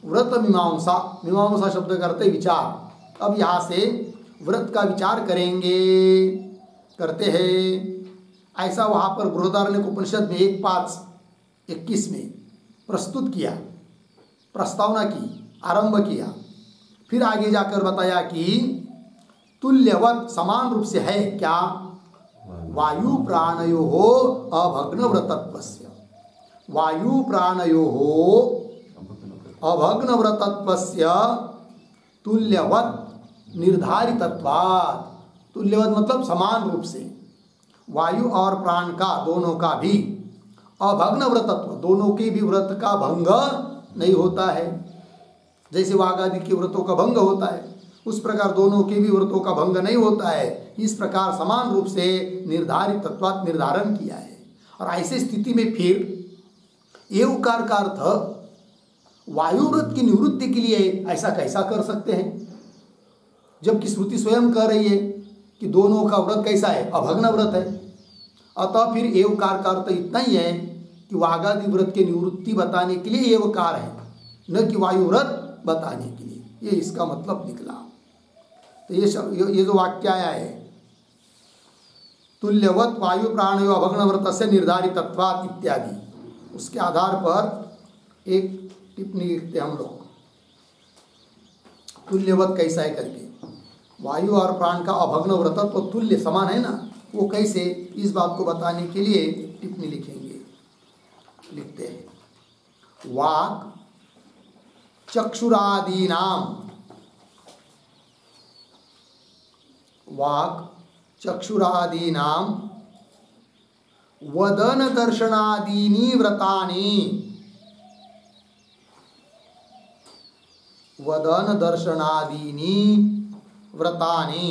व्रत मीमांसा, मीमांसा शब्द करते विचार, अब यहाँ से व्रत का विचार करेंगे, करते हैं, ऐसा वहाँ पर बृहदारण्यक उपनिषद में 1:5-21 में प्रस्तुत किया, प्रस्तावना की, आरंभ किया। फिर आगे जाकर बताया कि तुल्यवत, समान रूप से है क्या, वायु प्राणयोः अभग्न व्रतत्वस्य, वायु प्राणयोः अभग्न व्रतत्वस्य तुल्यवत निर्धारितत्वात्, तुल्यवत मतलब समान रूप से, वायु और प्राण का, दोनों का भी अभग्न व्रतत्व, दोनों के भी व्रत का भंग नहीं होता है। जैसे वाघ आदि के व्रतों का भंग होता है, उस प्रकार दोनों के भी व्रतों का भंग नहीं होता है। इस प्रकार समान रूप से निर्धारित तत्वात् निर्धारण किया है। और ऐसी स्थिति में फिर एवकार का अर्थ वायु व्रत की निवृत्ति के लिए ऐसा कैसा कर सकते हैं, जबकि श्रुति स्वयं कह रही है कि दोनों का व्रत कैसा है, अभग्न व्रत है। अतः फिर एवकार का अर्थ इतना ही है कि वागादि व्रत की निवृत्ति बताने के लिए एवकार है, न कि वायु व्रत बताने के लिए, ये इसका मतलब निकला। तो ये जो वाक्य आया है तुल्यवत वायु प्राणयो अभग्न व्रत से निर्धारितत्वात् इत्यादि, उसके आधार पर एक टिप्पणी लिखते हम लोग, तुल्यवत कैसा है करके, वायु और प्राण का अभग्न व्रतत्व तुल्य समान है ना, वो कैसे, इस बात को बताने के लिए टिप्पणी लिखेंगे। लिखते हैं वाक् चक्षुरादीनाम, वाक् चक्षुरादीनाम वदन दर्शनादीनि व्रतानि, वदन दर्शनादीनि व्रतानि,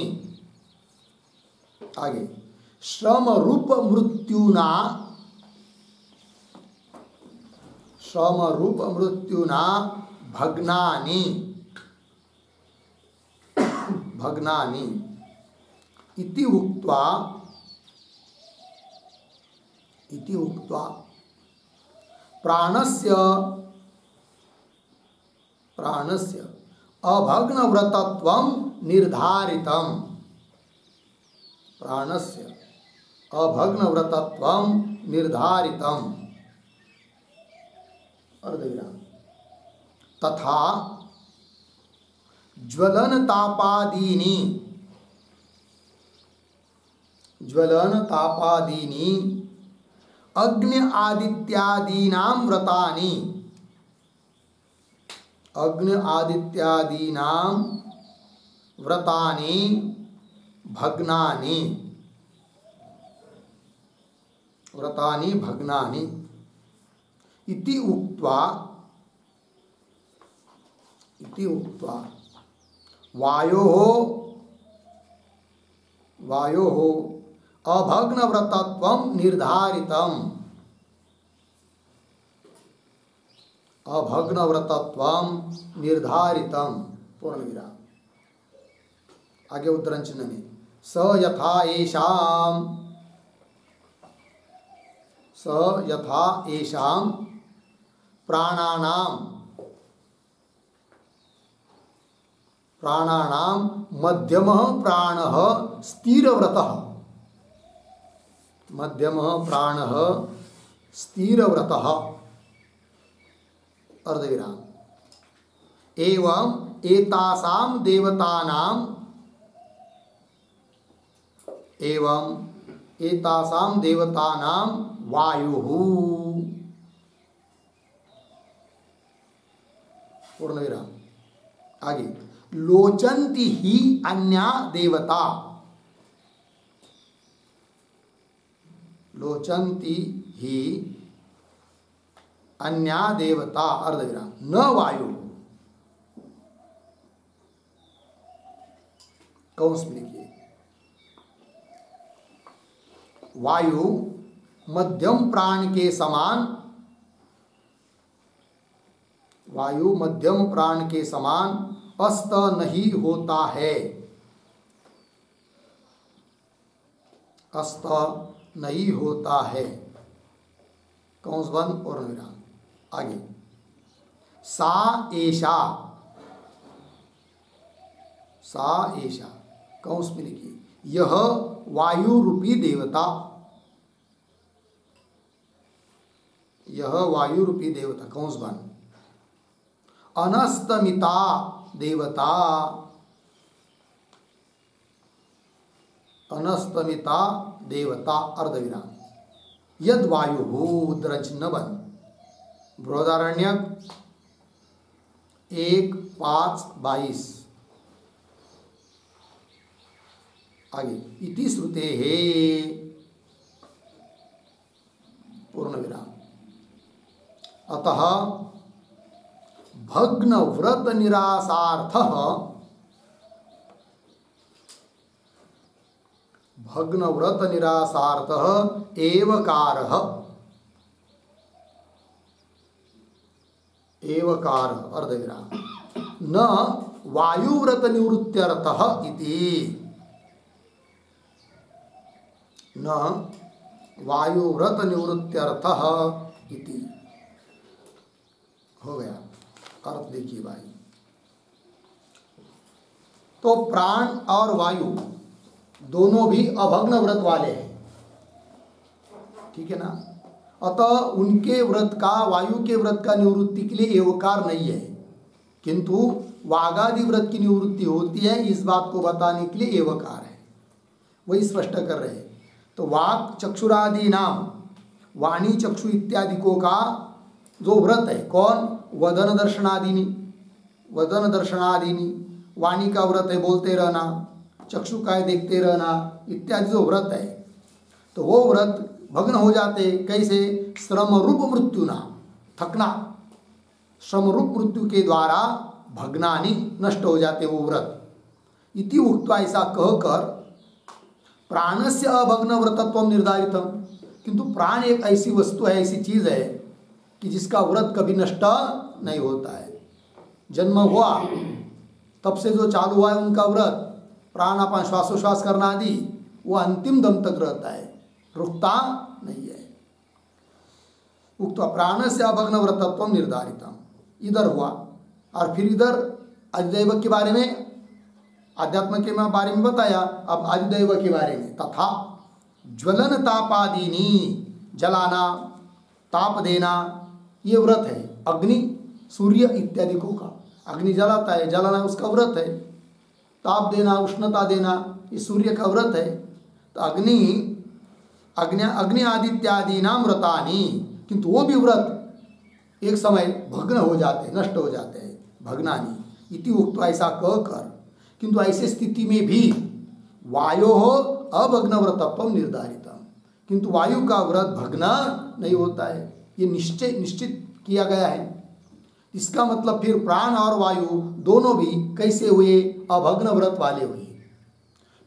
आगे श्रम रूप मृत्युना भग्नानि इति उक्त्वा प्राणस्य अभग्नव्रतत्वं निर्धारितम्। प्राणस्य अभग्नव्रतत्वं निर्धारितम्। अर्धविराम। तथा ज्वलन तापादीनि अग्नि आदित्यादीनां व्रतानि भग्नानि इति उक्त्वा वायोः अभग्नव्रतत्वं निर्धारितम्। पूर्ण विराम। आगे उद्धरण चिन्ह में स यथा येषां प्राणानां मध्यमः प्राणः स्थिरव्रतः अर्धविराम। एवं एतासां देवतानां वायुः पूर्ण विराम। आगे लोचन्ति ही अन्या देवता अर्धविराम न वायु कौंस में लिखिए। वायु मध्यम प्राण के समान अस्त नहीं होता है। कौंस बंद और विराम। आगे सा एषा कौंस में लिखिए यह वायु रूपी देवता कौंस बंद। अनस्तमिता देवता अर्धविराम। यद वायु उद्धरण चिन्ह बंद। बृहदारण्यक 1:5-22। आगे इति श्रुते है पूर्ण विराम। अतः भग्न व्रत निरासार्थः एवकारः अर्धविराम न वायुव्रत निवृत्त्यर्थः इति। न वायुव्रत निवृत्त्यर्थः इति हो गया। अर्थ देखिए भाई, तो प्राण और वायु दोनों भी अभग्न व्रत वाले हैं, ठीक है ना। अतः उनके व्रत का, वायु के व्रत का निवृत्ति के लिए एवकार नहीं है, किंतु वागादि व्रत की निवृत्ति होती है, इस बात को बताने के लिए एवकार है, वही स्पष्ट कर रहे हैं। तो वाक चक्षुरादि नाम, वाणी चक्षु इत्यादि को का जो व्रत है, कौन? वदन दर्शनादिनी। वाणी का व्रत है बोलते रहना, चक्षु का है देखते रहना इत्यादि जो व्रत है, तो वो व्रत भग्न हो जाते। कैसे? श्रम रूप मृत्यु ना, थकना, श्रम रूप मृत्यु के द्वारा भग्नानि, नष्ट हो जाते वो व्रत। इति उक्त्वा, ऐसा कहकर प्राणस्य अभग्न व्रतत्व निर्धारित, किंतु प्राण एक ऐसी वस्तु है, ऐसी चीज है कि जिसका व्रत कभी नष्ट नहीं होता है। जन्म हुआ तब से जो चालू हुआ है उनका व्रत, प्राणापान श्वासोश्वास करना आदि, वो अंतिम दम तक रहता है, रुकता नहीं है। उक्त प्राण से अभग्न व्रतत्व निर्धारित इधर हुआ। और फिर इधर अधिदैव के बारे में, आध्यात्म के बारे में बताया। अब अधिदैव के बारे में, तथा ज्वलन तापादीनी, जलाना ताप देना, ये व्रत है। अग्नि सूर्य इत्यादि को का अग्नि जलाता है, जलाना उसका व्रत है। ताप देना, उष्णता देना, ये सूर्य का व्रत है। तो अग्नि आदित्यादि नाम व्रतानी, किंतु वो भी व्रत एक समय भग्न हो जाते, नष्ट हो जाते हैं। भग्नानी इति उक्त, ऐसा कहकर, किंतु ऐसे स्थिति में भी वायो हो अभग्न व्रतत्व निर्धारित, किंतु वायु का व्रत भग्न नहीं होता है, ये निश्चित किया गया है। इसका मतलब फिर प्राण और वायु दोनों भी कैसे हुए? अभग्न व्रत वाले हुए।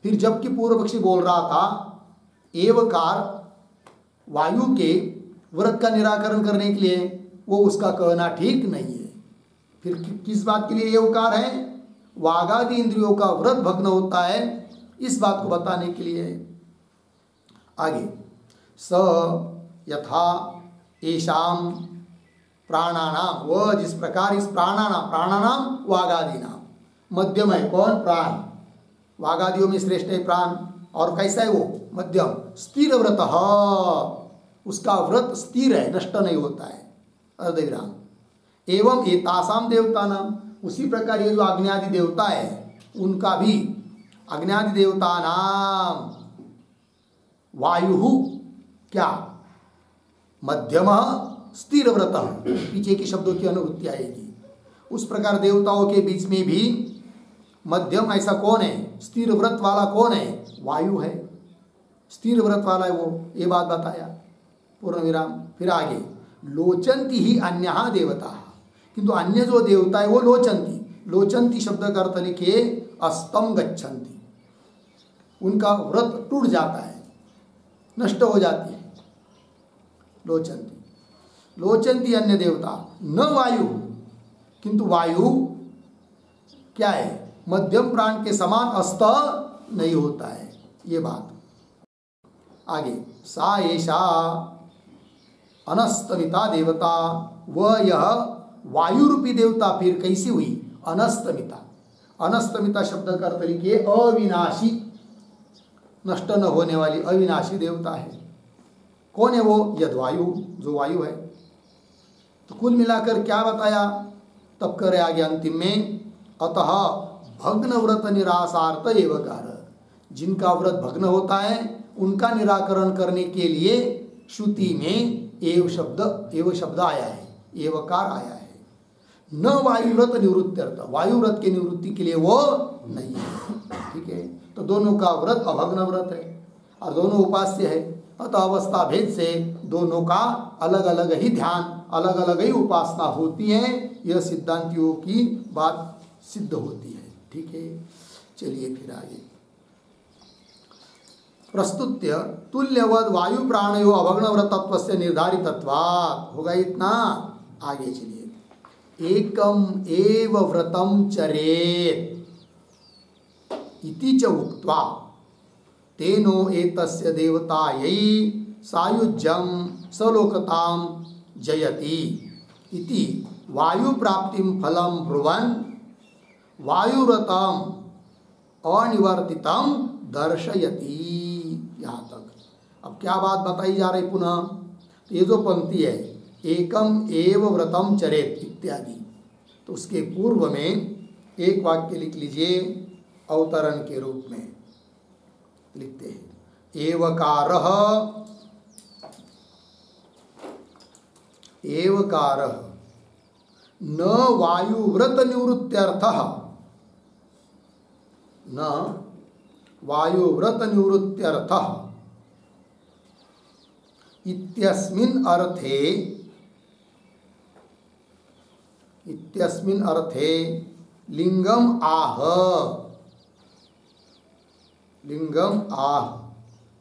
फिर जबकि पूर्व पक्षी बोल रहा था एवकार वायु के व्रत का निराकरण करने के लिए, वो उसका कहना ठीक नहीं है। फिर किस बात के लिए एवकार है? वागादि इंद्रियों का व्रत भग्न होता है, इस बात को बताने के लिए। आगे स यथा येषाम प्राणानाम, वह जिस प्रकार इस प्राणानाम वागादि नाम, मध्यम है कौन? प्राण। वागादियों में श्रेष्ठ है प्राण। और कैसा है वो? मध्यम। स्थिर व्रत, उसका व्रत स्थिर है, नष्ट नहीं होता है, अर्धविराम। एवं एतासाम देवता नाम, उसी प्रकार ये जो अग्न्यादि देवता है उनका भी, अग्न्यादि देवता नाम वायु क्या? मध्यम स्थिर व्रत, पीछे के शब्दों की अनुवृत्ति आएगी। उस प्रकार देवताओं के बीच में भी मध्यम ऐसा कौन है? स्थिर व्रत वाला कौन है? वायु है, स्थिर व्रत वाला है वो, ये बात बताया। पूर्ण विराम। फिर आगे लोचंती ही अन्य देवता, किंतु अन्य जो देवता है वो लोचंती। लोचंती शब्द का अर्थ लिखे अस्तम गच्छन्ति, उनका व्रत टूट जाता है, नष्ट हो जाती है। लोचंती, लोचंती अन्य देवता, न वायु, किंतु वायु क्या है? मध्यम प्राण के समान अस्त नहीं होता है, ये बात। आगे सा एषा अनस्तमिता देवता, वह यह वायु रूपी देवता फिर कैसी हुई? अनस्तमिता। अनस्तमिता शब्द का अर्थ लिखिए अविनाशी, नष्ट न होने वाली अविनाशी देवता है। कौन है वो? यद वायु, जो वायु है। तो कुल मिलाकर क्या बताया? तब करे आगे अंतिम में, अतः भग्न व्रत निरासार्थ एवकार, जिनका व्रत भग्न होता है उनका निराकरण करने के लिए श्रुति में एव शब्द आया है, एवकार आया है। न वायु व्रत निवृत्त्यर्थ, वायु व्रत के निवृत्ति के लिए वो नहीं है। ठीक है, तो दोनों का व्रत अभग्न व्रत है और दोनों उपास्य है। अतः अवस्था भेद से दोनों का अलग अलग ही ध्यान, अलग अलग ही उपासना होती है। यह सिद्धांतियों की बात सिद्ध होती है। ठीक है, चलिए फिर आगे। प्रस्तुत्य तुल्यवद वायु प्राणयो अभग्न व्रतत्व से निर्धारितत्वात्, होगा इतना। आगे चलिए। एकम एव व्रतम चरेत इति च उक्त्वा तेनो एतस्य देवतायै सायुज्यं सलोकतां जयति इति वायु प्राप्तिं फलं ब्रुवन् वायुव्रतम अनिवर्तितम दर्शयति। यहाँ तक अब क्या बात बताई जा रही पुनः? तो ये जो पंक्ति है एकम एव व्रतम चरेत इत्यादि, तो उसके पूर्व में एक वाक्य लिख लीजिए अवतरण के रूप में। लिखते हैं एवकारः न वायुव्रत निवृत्त्यर्थः, न वायुव्रत निवृत्त्यर्थः इत्यस्मिन् अर्थे लिंगम आह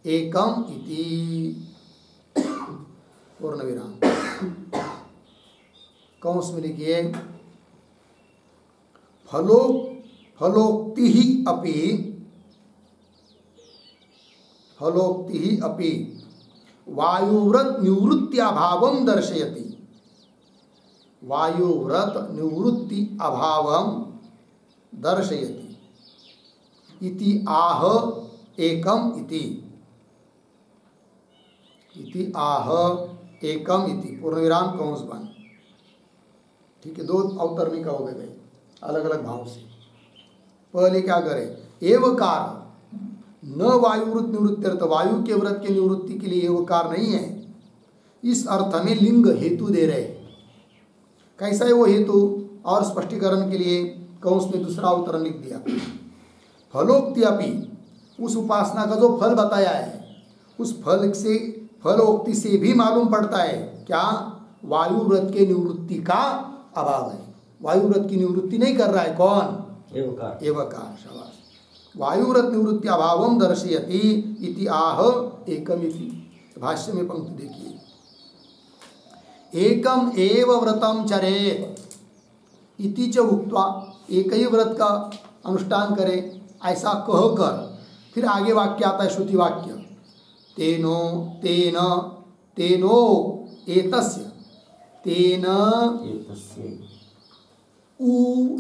एकम इति पूर्ण विराम। कौंस में लिखिए फलोक्ति ही अपि वायुव्रत निवृत्त्याभावं दर्शयति। वायुव्रत निवृत्ति अभावं दर्शयति इति आह एकम इति आह एकम इति पूर्ण विराम कौंस बंद। ठीक है, दो अवतरणिका हो गए अलग अलग भाव से। पहले क्या करे, एवकार न वायुवृत निवृत्त्यर्थ, वायु के व्रत के निवृत्ति के लिए एवकार नहीं है। इस अर्थ में लिंग हेतु दे रहे। कैसा है वो हेतु, और स्पष्टीकरण के लिए कौंस में दूसरा अवतरण लिख दिया। फलोक्त्यपि, उस उपासना का जो फल बताया है उस फल से, फलोक्ति से भी मालूम पड़ता है क्या, वायु व्रत के निवृत्ति का अभाव है। वायु व्रत की निवृत्ति नहीं कर रहा है कौन, एवकार। शाबाश। वायु व्रत निवृत्ति अभावम दर्शयति इति आह एकम इति। भाष्य में पंक्ति देखिए, एकम एव व्रतम चरेत इति च उक्त्वा, एक ही व्रत का अनुष्ठान करे ऐसा कहकर फिर आगे वाक्य आता है, श्रुति वाक्य, तेनो तेन तेनो एतस्य तेन उ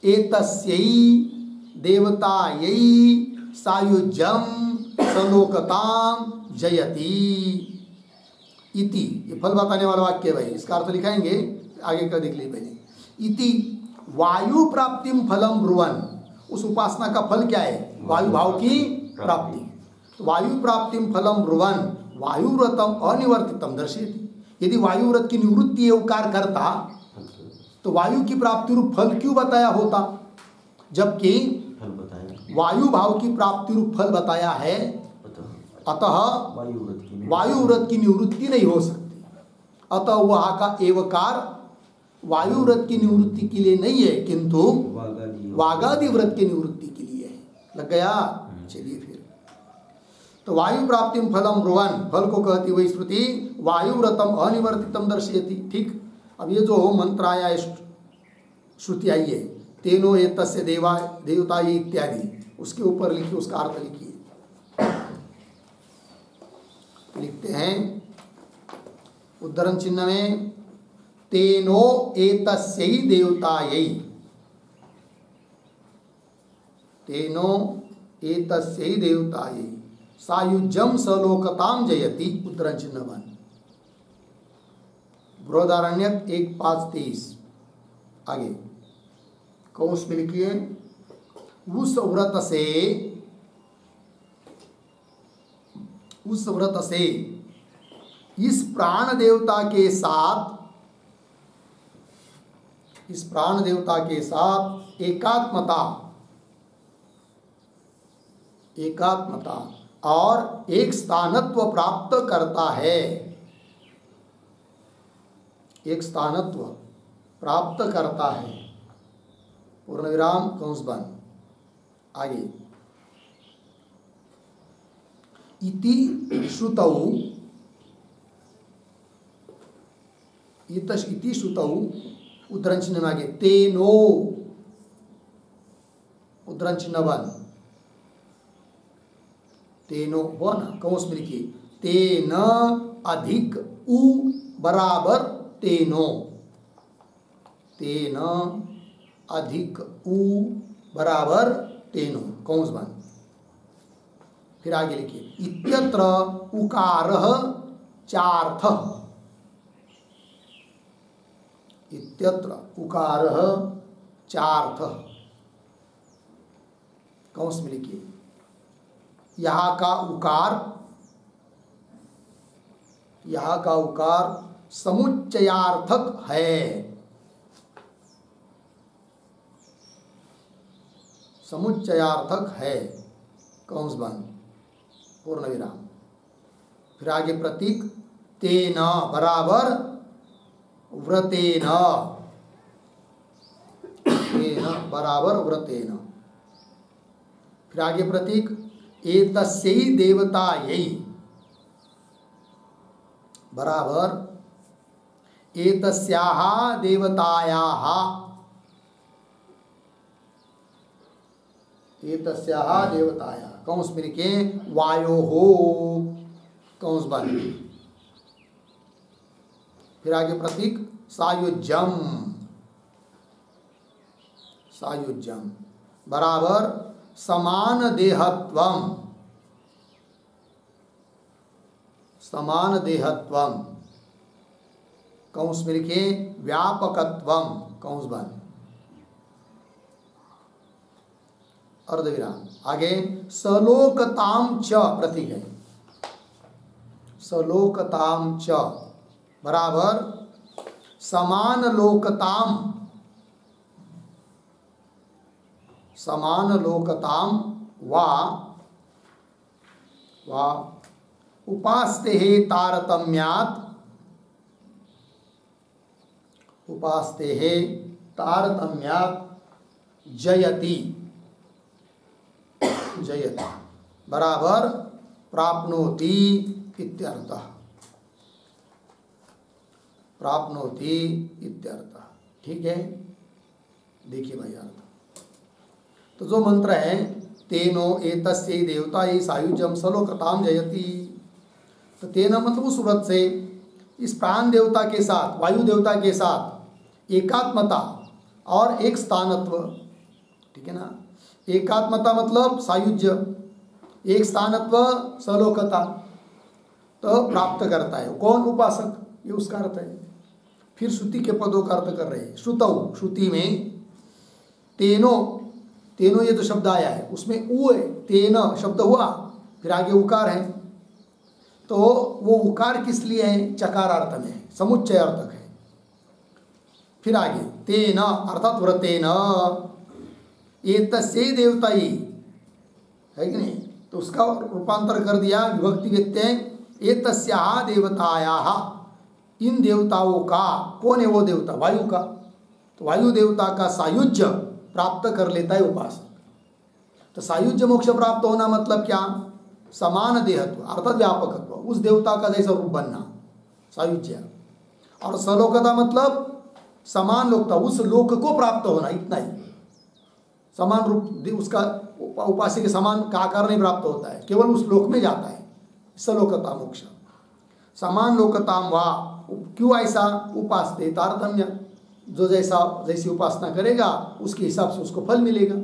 एतस्यै देवतायै सायुज्यं सलोकतां जयति इति। ये फल बताने वाला वाक्य है भाई, इसका अर्थ लिखाएंगे, आगे का देख लीजिए पहले। इति वायु प्राप्तिम फलम ब्रुवन, उस उपासना का फल क्या है, वायु भाव की प्राप्ति। तो वायु प्राप्तिम फलम ब्रुवन वायु व्रतम अनिवर्तितम दर्शयति। यदि वायु व्रत की निवृत्ति उपकार करता तो वायु की प्राप्ति रूप फल क्यों बताया होता, जबकि वायु भाव की प्राप्ति रूप फल बताया है। अतः वायु व्रत की निवृत्ति नहीं हो सकती। अतः वहाँ का एवकार वायु व्रत की निवृत्ति के लिए नहीं है, किंतु वागादि व्रत की निवृत्ति के लिए है। लग गया। चलिए फिर, तो वायु प्राप्ति फलम ब्रुवन, फल को कहती हुई श्रुति वायु व्रतम अनिवर्तितम दर्शयति। ठीक, अब ये जो मंत्र आया है, श्रुति आई है, तेनो एतस्य देवा देवता ये इत्यादि, उसके ऊपर लिखिए, उसका अर्थ लिखिए। लिखते हैं उद्धरण चिन्ह में, तेनो एतस्यै देवतायै, तेनो एतस्यै देवतायै सायुज्यम सलोकताम जयति। उद्धरण चिन्ह बन। बृहदारण्यक 1:5-23 आगे कौश में लिखिए, उस व्रत से इस प्राण देवता के साथ एकात्मता और एक स्थानत्व प्राप्त करता है, एक स्थानत्व प्राप्त करता है। पूर्ण विराम कंस बंद। आगे, इति श्रुतौ, इति श्रुतौ, उद्धरण चिन्ह में आगे तेनो, उद्धरण चिन्ह बंद, तेनो हुआ ना, कंस में लिखिए, तेन अधिक उ बराबर तेनो, तेन अधिक उ बराबर तेनो, कौंस बंद। फिर आगे लिखिए, इत्यत्र उकारः चार्थः, इत्यत्र उकारः चार्थः, कौंस में लिखिए, यहाँ का उकार समुच्चयार्थक है, समुच्चयार्थक है, कंस बंद, पूर्ण विराम। फिर आगे प्रतीक, तेन बराबर व्रतेन, तेन बराबर व्रतेन। फिर आगे प्रतीक, एतस्यै देवतायै बराबर एतस्याः देवतायाः एतस्याः देवतायाः कौंस में लिखे वायोः कौंस बंद। फिर आगे प्रतीक सायुज्यम सायुज्यम बराबर समान देहत्वम समान देहत्वम कौंस में लिखे व्यापकत्वम कौंस बंद अर्धविराम। आगे सलोकताम च प्रतीक है सलोकताम च बराबर समान लोकताम वा उपास्ते तारतम्यात् जयति बराबर प्राप्नोति इत्यर्थः ठीक है। देखिए भाई अर्थ तो जो मंत्र है तेनो एतस्यै देवतायै सायुज्यम सलोकताम जयति, तो तेना मतलब उस व्रत से इस प्राण देवता के साथ वायु देवता के साथ एकात्मता और एक स्थानत्व, ठीक है ना। एकात्मता मतलब सायुज्य, एक स्थानत्व सलोकता, तो प्राप्त करता है कौन उपासक, ये उसका अर्थ है। फिर श्रुति के पदों का अर्थ कर रहे हैं। श्रुतौ श्रुति में तेनो तेनो ये जो शब्द आया है उसमें उ है, तेन शब्द हुआ फिर आगे उकार है, तो वो उकार किस लिए है, चकारार्थ में समुच्चय अर्थक है। फिर आगे तेन अर्थात व्रतेन एतस्यै देवतायै है कि नहीं, तो उसका रूपांतर कर दिया विभक्ति व्यत्यय एतस्याः देवतायाः, इन देवताओं का, कौन है वो देवता, वायु का, तो वायु देवता का सायुज्य प्राप्त कर लेता है उपासक। तो सायुज्य मोक्ष प्राप्त होना मतलब क्या, समान देहत्व अर्थात व्यापकत्व, उस देवता का जैसा रूप बनना सायुज्य, और सलोकता मतलब समान लोकता, उस लोक को प्राप्त होना, इतना ही। समान रूप उसका उपास्य के समान का आकार नहीं प्राप्त होता है, केवल उस लोक में जाता है, सलोकता मोक्ष। समान लोकताम वा, क्यों ऐसा, उपासते तारतम्य, जो जैसी उपासना करेगा उसके हिसाब से उसको फल मिलेगा।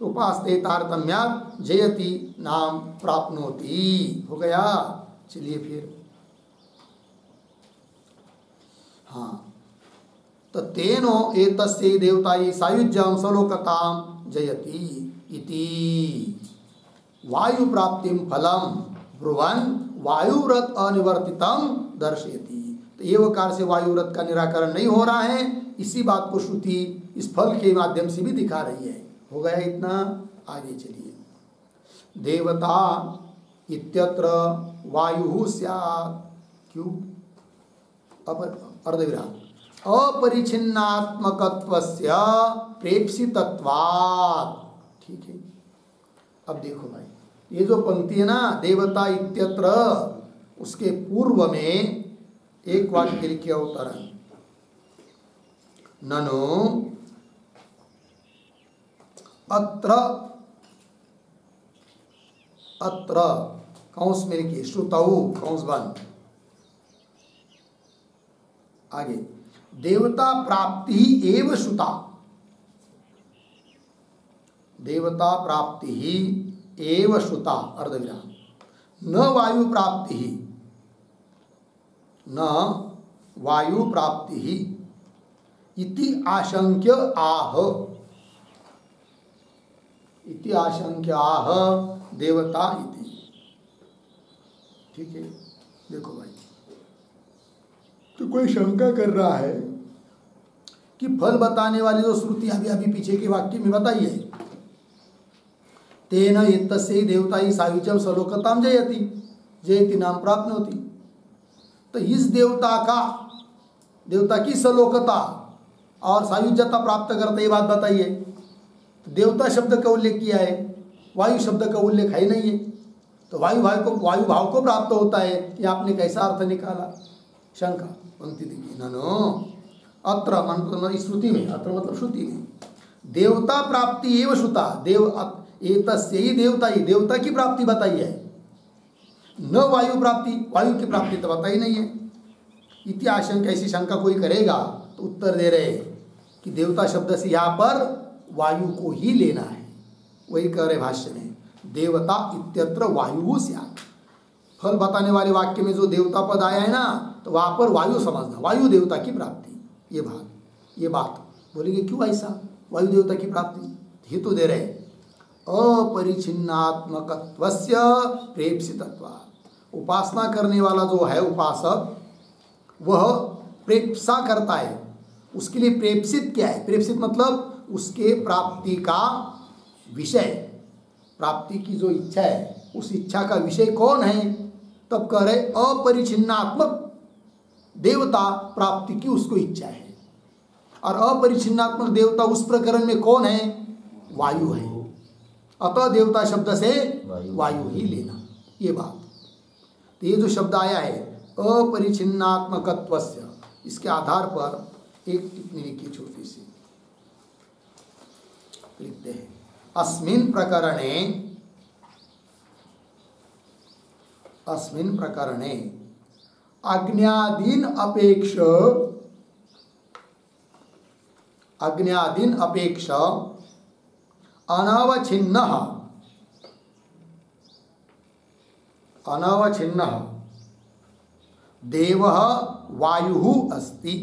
तो उपासते तारतम्यात् जयति नाम प्राप्नोति, हो गया। चलिए फिर हाँ, तो तेनो एतस्यै देवतायै सायुज्यं सलोकतां जयति इति वायु प्राप्तिम फलम ब्रुवन् वायुव्रत अनिवर्तितम दर्शयति। तो ये वकार से वायुव्रत का निराकरण नहीं हो रहा है, इसी बात को श्रुति इस फल के माध्यम से भी दिखा रही है। हो गया इतना, आगे चलिए। देवता इत्यत्र वायु स्यात्, क्यों, अर्धविराम अपरिच्छिन्नात्मकत्वस्य प्रेप्सितत्वात्, ठीक है। अब देखो भाई, ये जो पंक्ति है ना, देवता इत्यत्र, उसके पूर्व में एक वाक्य लिखे अवतरण, ननु अत्र अत्र कौंस में लिखिए श्रुतौ कौंस बंद। आगे देवता प्राप्ति ही एव श्रुता, देवता प्राप्ति ही एव श्रुता अर्धविराम, न वायु प्राप्ति ही, न वायु प्राप्ति ही इति आशंक्य आह, इति आशंक्य आह देवता इति, ठीक है। देखो भाई, तो कोई शंका कर रहा है कि फल बताने वाली जो श्रुति अभी अभी पीछे के वाक्य में बताई है, तेन एतस्यै देवतायै सायुज्यं सलोकतां जयति, जयति नाम प्राप्नोति, तो इस देवता की सलोकता और सायुज्यता प्राप्त करते, ये बात बताइए। तो देवता शब्द का उल्लेख किया है, वायु शब्द का उल्लेख है नहीं है, तो वायु भाव को प्राप्त होता है। ये आपने कैसा अर्थ निकाला? शंका पंक्ति देखिए, ननो अत्र मतलब श्रुति में, अत्र मतलब श्रुति में, देवता प्राप्ति एवं श्रुता, एतस्य ही देवता, ही देवता की प्राप्ति बताई है, न वायु प्राप्ति, वायु की प्राप्ति तो बताई नहीं है। इति आशंका, ऐसी शंका कोई करेगा तो उत्तर दे रहे कि देवता शब्द से यहाँ पर वायु को ही लेना है। वही कह रहे भाष्य में, देवता इत्यत्र वायु स्यात्। फल बताने वाले वाक्य में जो देवता पद आया है ना, तो वहाँ पर वायु समझना, वायु देवता की प्राप्ति। ये बात बोलेंगे क्यों ऐसा वायु देवता की प्राप्ति? हेतु दे रहे, अपरिछिन्नात्मकत्वस्य प्रेप्सितत्वात्। उपासना करने वाला जो है उपासक, वह प्रेप्सा करता है, उसके लिए प्रेप्सित क्या है? प्रेप्सित मतलब उसके प्राप्ति का विषय, प्राप्ति की जो इच्छा है, उस इच्छा का विषय कौन है? तब कह रहे अपरिछिन्नात्मक देवता प्राप्ति की उसको इच्छा है। और अपरिछिन्नात्मक देवता उस प्रकरण में कौन है? वायु है। अतः देवता शब्द से वायु ही लेना, ये बात। तो ये जो शब्द आया है अपरिछिन्नात्मकत्वस्य, इसके आधार पर एक टिप्पणी लिखी छोटी सी, लिखते हैं, अस्मिन् प्रकरणे अज्ञादीन अपेक्ष अनवच्छिन्नः देवः वायुः अस्ति,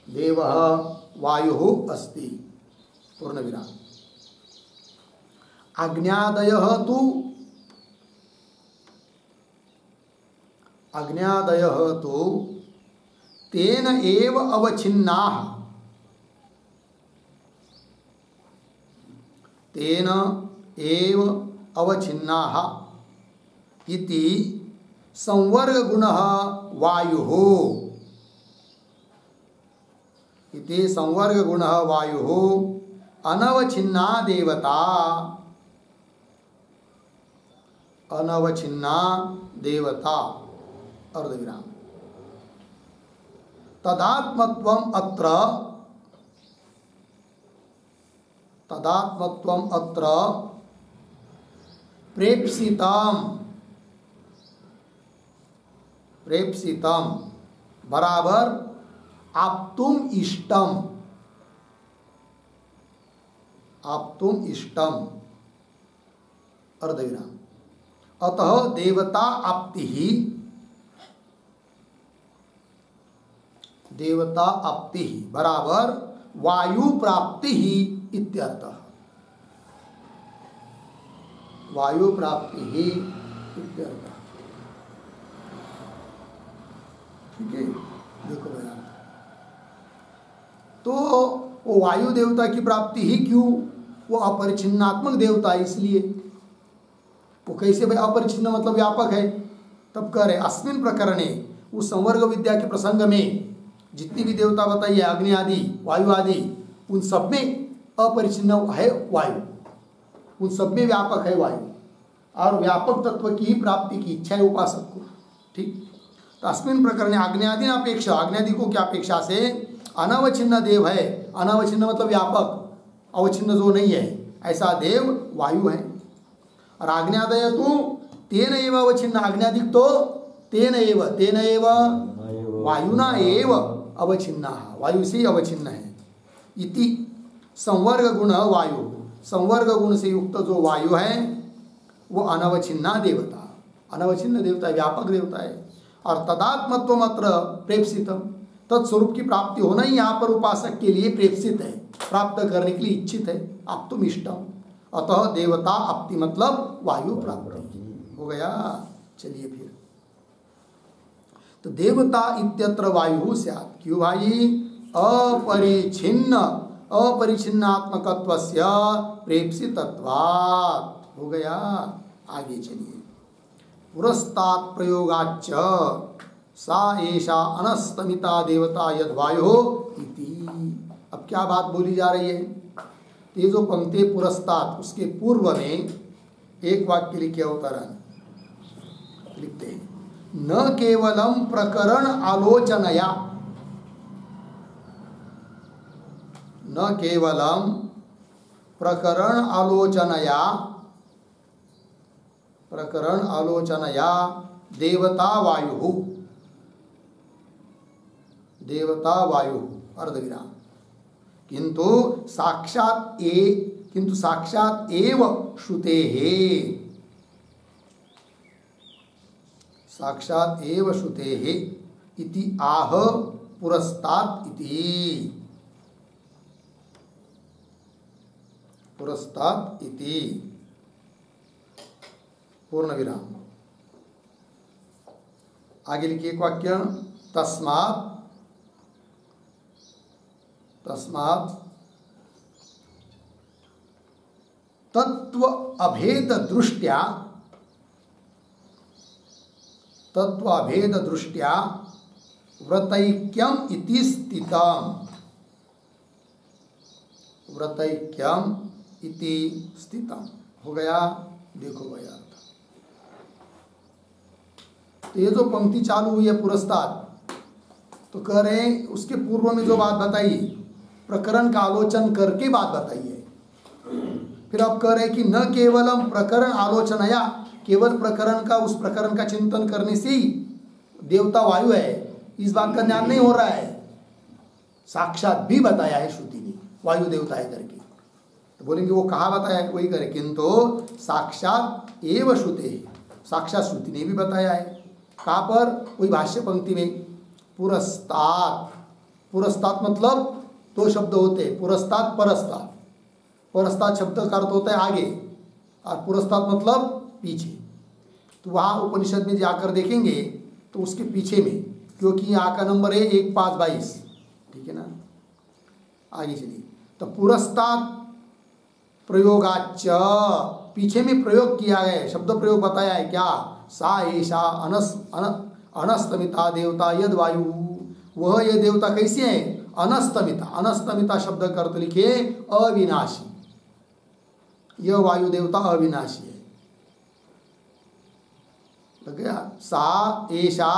देवः वायुः अस्ति, पूर्ण विराम। अज्ञादयः तु तेन एव अवच्छिन्नाः, तेन एव अवच्छिन्नाः इति संवर्ग गुणः वायुः, इति संवर्ग गुणः वायुः अनवच्छिन्ना देवता, अनवच्छिन्ना देवता, अर्धविराम। तदात्मत्वम् अत्र प्रेप्सितम बराबर आप्तुम इष्टम, अर्धविराम। अतः देवता आप्ति ही बराबर वायु प्राप्ति ही इत्यर्थः, वायु प्राप्ति ही इत्यर्थः। ठीक है, देखो भैया, तो वो वायु देवता की प्राप्ति ही क्यों? वो अपरिछिन्नात्मक देवता है, इसलिए। वो कैसे भाई? अपरिछिन्न मतलब व्यापक है। तब कह रहे अस्मिन् प्रकरणे, उस संवर्ग विद्या के प्रसंग में जितनी भी देवता बताई है, अग्नि आदि, वायु आदि, उन सब में अपरिछिन्न है वायु, उन सब में व्यापक है वायु, और व्यापक तत्व की ही प्राप्ति की इच्छा है उपासक को। ठीक, तो अस्मिन् प्रकरणे अग्नि अपेक्षा, अग्नि को क्या अपेक्षा से अनवच्छिन्न देव है। अनवच्छिन्न मतलब व्यापक, अवच्छिन्न जो नहीं है, ऐसा देव वायु है। और आज्ञादय तो तेन एव अवच्छिन्न, आज्ञादिक तो तेन एव वायुना एव अवच्छिन्ना, वायु से अवच्छिन्न है। इति संवर्ग गुण वायु, संवर्ग गुण से युक्त जो वायु है वो अनवच्छिन्ना देवता, अनवच्छिन्न देवता, व्यापक देवता है। और तदात्मत्व मात्र प्रेप्सितम, तत्स्वरूप की प्राप्ति होना ही यहाँ पर उपासक के लिए प्रेप्सित है, प्राप्त करने के लिए इच्छित है। आप्तुम इष्टम, अतः देवता आप्ति मतलब वायु प्राप्ति हो गया। चलिए फिर, तो देवता इत्यत्र वायु स्यात्, क्यों भाई? अपरिछिन्नात्मकत्वस्य प्रेप्सितत्वात् हो गया। आगे चलिए, पुरस्तात् प्रयोगाच्च सा एषा अनस्तमिता देवता यद्वायो इति। अब क्या बात बोली जा रही है? ये जो पंक्ति पुरस्तात् उसके पूर्व में एक वाक्य लिखे अवतरण लिखते हैं, न केवलम प्रकरण आलोचनया, न केवलम प्रकरण आलोचनया, प्रकरण आलोचनया देवता वायु, देवता वायु अर्धविराम, किंतु साक्षात एव श्रुतेः, साक्षात एव श्रुतेः इति आह पुरस्तात् इति, पुरस्तात् इति पूर्ण विराम। आगे लिखिए एक वाक्य, तस्मात् तस्मात् तत्व अभेद दृष्ट्या, तत्व अभेद दृष्ट्या व्रतैक्यम इति स्थितम्, व्रतैक्यम इति स्थितम्। हो गया, देखो भाई अर्थ। तो ये जो पंक्ति चालू हुई है पुरस्तात्, तो कह रहे हैं उसके पूर्व में जो बात बताई प्रकरण का आलोचन करके बात बताई है। फिर अब कह रहे हैं कि न केवलम प्रकरण आलोचनया, केवल प्रकरण का, उस प्रकरण का चिंतन करने से ही देवता वायु है इस बात का ज्ञान नहीं हो रहा है, साक्षात भी बताया है श्रुति ने वायु देवता है करके। तो बोलेंगे वो कहाँ बताया है, वही करे, किंतु साक्षात एव श्रुते, साक्षात श्रुति ने भी बताया है। कहाँ पर, वही भाष्य पंक्ति में, पुरस्तात्। पुरस्तात् मतलब दो शब्द होते हैं, पुरस्तात् परस्तात्। परस्तात् शब्द का अर्थ होता है आगे, और पुरस्तात् मतलब पीछे। तो वहाँ उपनिषद में जाकर देखेंगे तो उसके पीछे में, क्योंकि यहाँ का नंबर है 1522, ठीक है ना। आगे चलिए, तो पुरस्तात् प्रयोगाच्च, पीछे में प्रयोग किया है, शब्द प्रयोग बताया है क्या, सा एषा अनस्तमिता देवता यद वायु, वह ये देवता कैसी है, अनस्तमिता। अनस्तमिता शब्द का अर्थ लिखिए अविनाशी, यह वायु देवता अविनाशी है। लग गया, सा एषा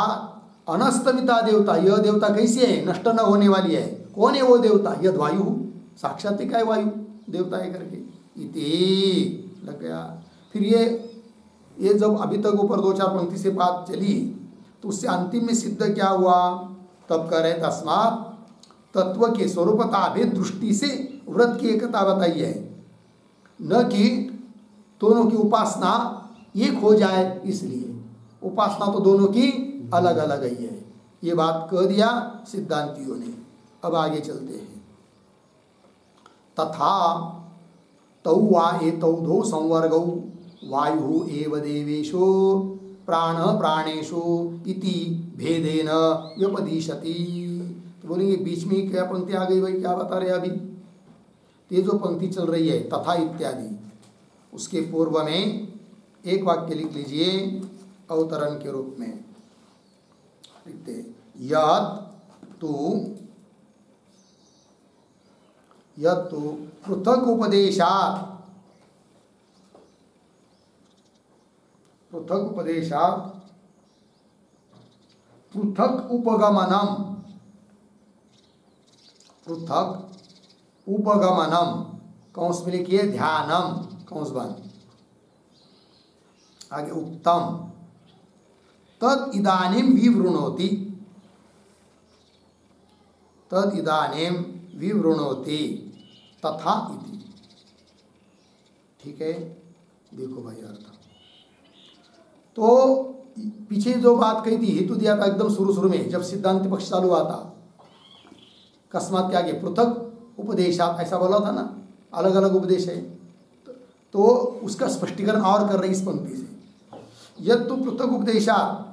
अनस्तमिता देवता, यह देवता कैसी है, नष्ट न होने वाली है। कौन है वो देवता, यद वायु, साक्षात्कार है वायु देवता है करके, इति लग गया। फिर ये जब अभी तक ऊपर दो चार पंक्ति से बात चली तो उससे अंतिम में सिद्ध क्या हुआ, तब कह रहे तस्मात् तत्व के स्वरूपता भेद दृष्टि से व्रत की एकता बताई है, न कि दोनों की उपासना एक हो जाए, इसलिए उपासना तो दोनों की अलग अलग ही है, ये बात कह दिया सिद्धांतियों ने। अब आगे चलते हैं, तथा तौ वा एतौ धौ संवर्गौ वायु एव देवेशो प्राण प्राणेशु इति भेदेन व्यपदिशति। तो बोलेंगे बीच में क्या पंक्ति आ गई भाई, क्या बता रहे अभी, ये जो पंक्ति चल रही है तथा इत्यादि, उसके पूर्व में एक वाक्य लिख लीजिए अवतरण के रूप में, लिखते यत् तु पृथक उपदेशात्, पृथक उपदेशात् पृथक उपगमनम, पृथक उपगमनम, कौंस में लिखिए ध्यानम, कौंस बंद, आगे उत्तम, तद इदानीम विवृणोति, तद इदानीम विवृणोति तथा इति। ठीक है, देखो भाई अर्थ। तो पीछे जो बात कही थी, हेतु दिया था एकदम शुरू में जब सिद्धांत पक्ष चालू हुआ था, अकस्मात के आगे पृथक उपदेशात ऐसा बोला था ना, अलग अलग उपदेश है, तो उसका स्पष्टीकरण और कर रही इस पंक्ति से, यद तो पृथक उपदेशात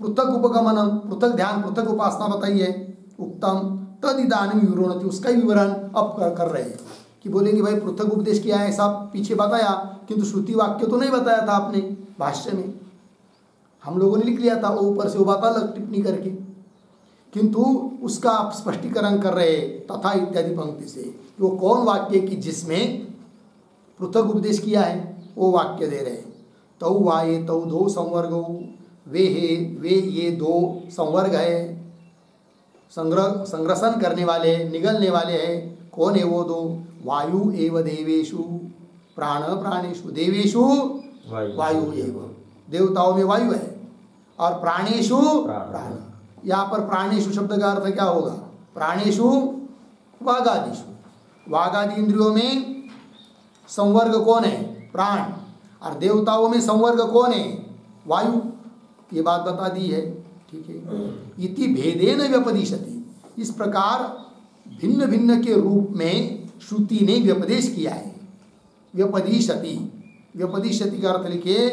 पृथक उपगमनम, पृथक ध्यान पृथक उपासना बताई है, उत्तम, तद इदानीम विवृणोति, उसका ही विवरण अब कर रहे हैं कि बोलेंगे भाई पृथक उपदेश किया है ऐसा पीछे बताया, किंतु श्रुति वाक्य तो नहीं बताया था आपने भाष्य में, हम लोगों ने लिख लिया था वो ऊपर से वो बात अलग टिप्पणी करके। किंतु उसका आप स्पष्टीकरण कर रहे तथा इत्यादि पंक्ति से वो कौन वाक्य की जिसमें पृथक उपदेश किया है वो वाक्य दे रहे। तौ वाये तौ दो संवर्ग, वे हे वे ये दो संवर्ग है, संग्रसन करने वाले निगलने वाले हैं। कौन है वो दो? वायु एव देवेशु प्राण प्राणेशु। देवेशु वायु एव, देवताओं में वायु है, और प्राणेशु प्राण। यहाँ पर प्राणेशु शब्द का अर्थ क्या होगा? प्राणेशु वागादिशु। वागादि इंद्रियों में संवर्ग कौन है? प्राण। और देवताओं में संवर्ग कौन है? वायु। ये बात बता दी है, ठीक है। इति भेदेन व्यपदिशति, इस प्रकार भिन्न भिन्न के रूप में श्रुति ने व्यपदेश किया है। व्यपदिशति, व्यपदिशति का अर्थ लिखिए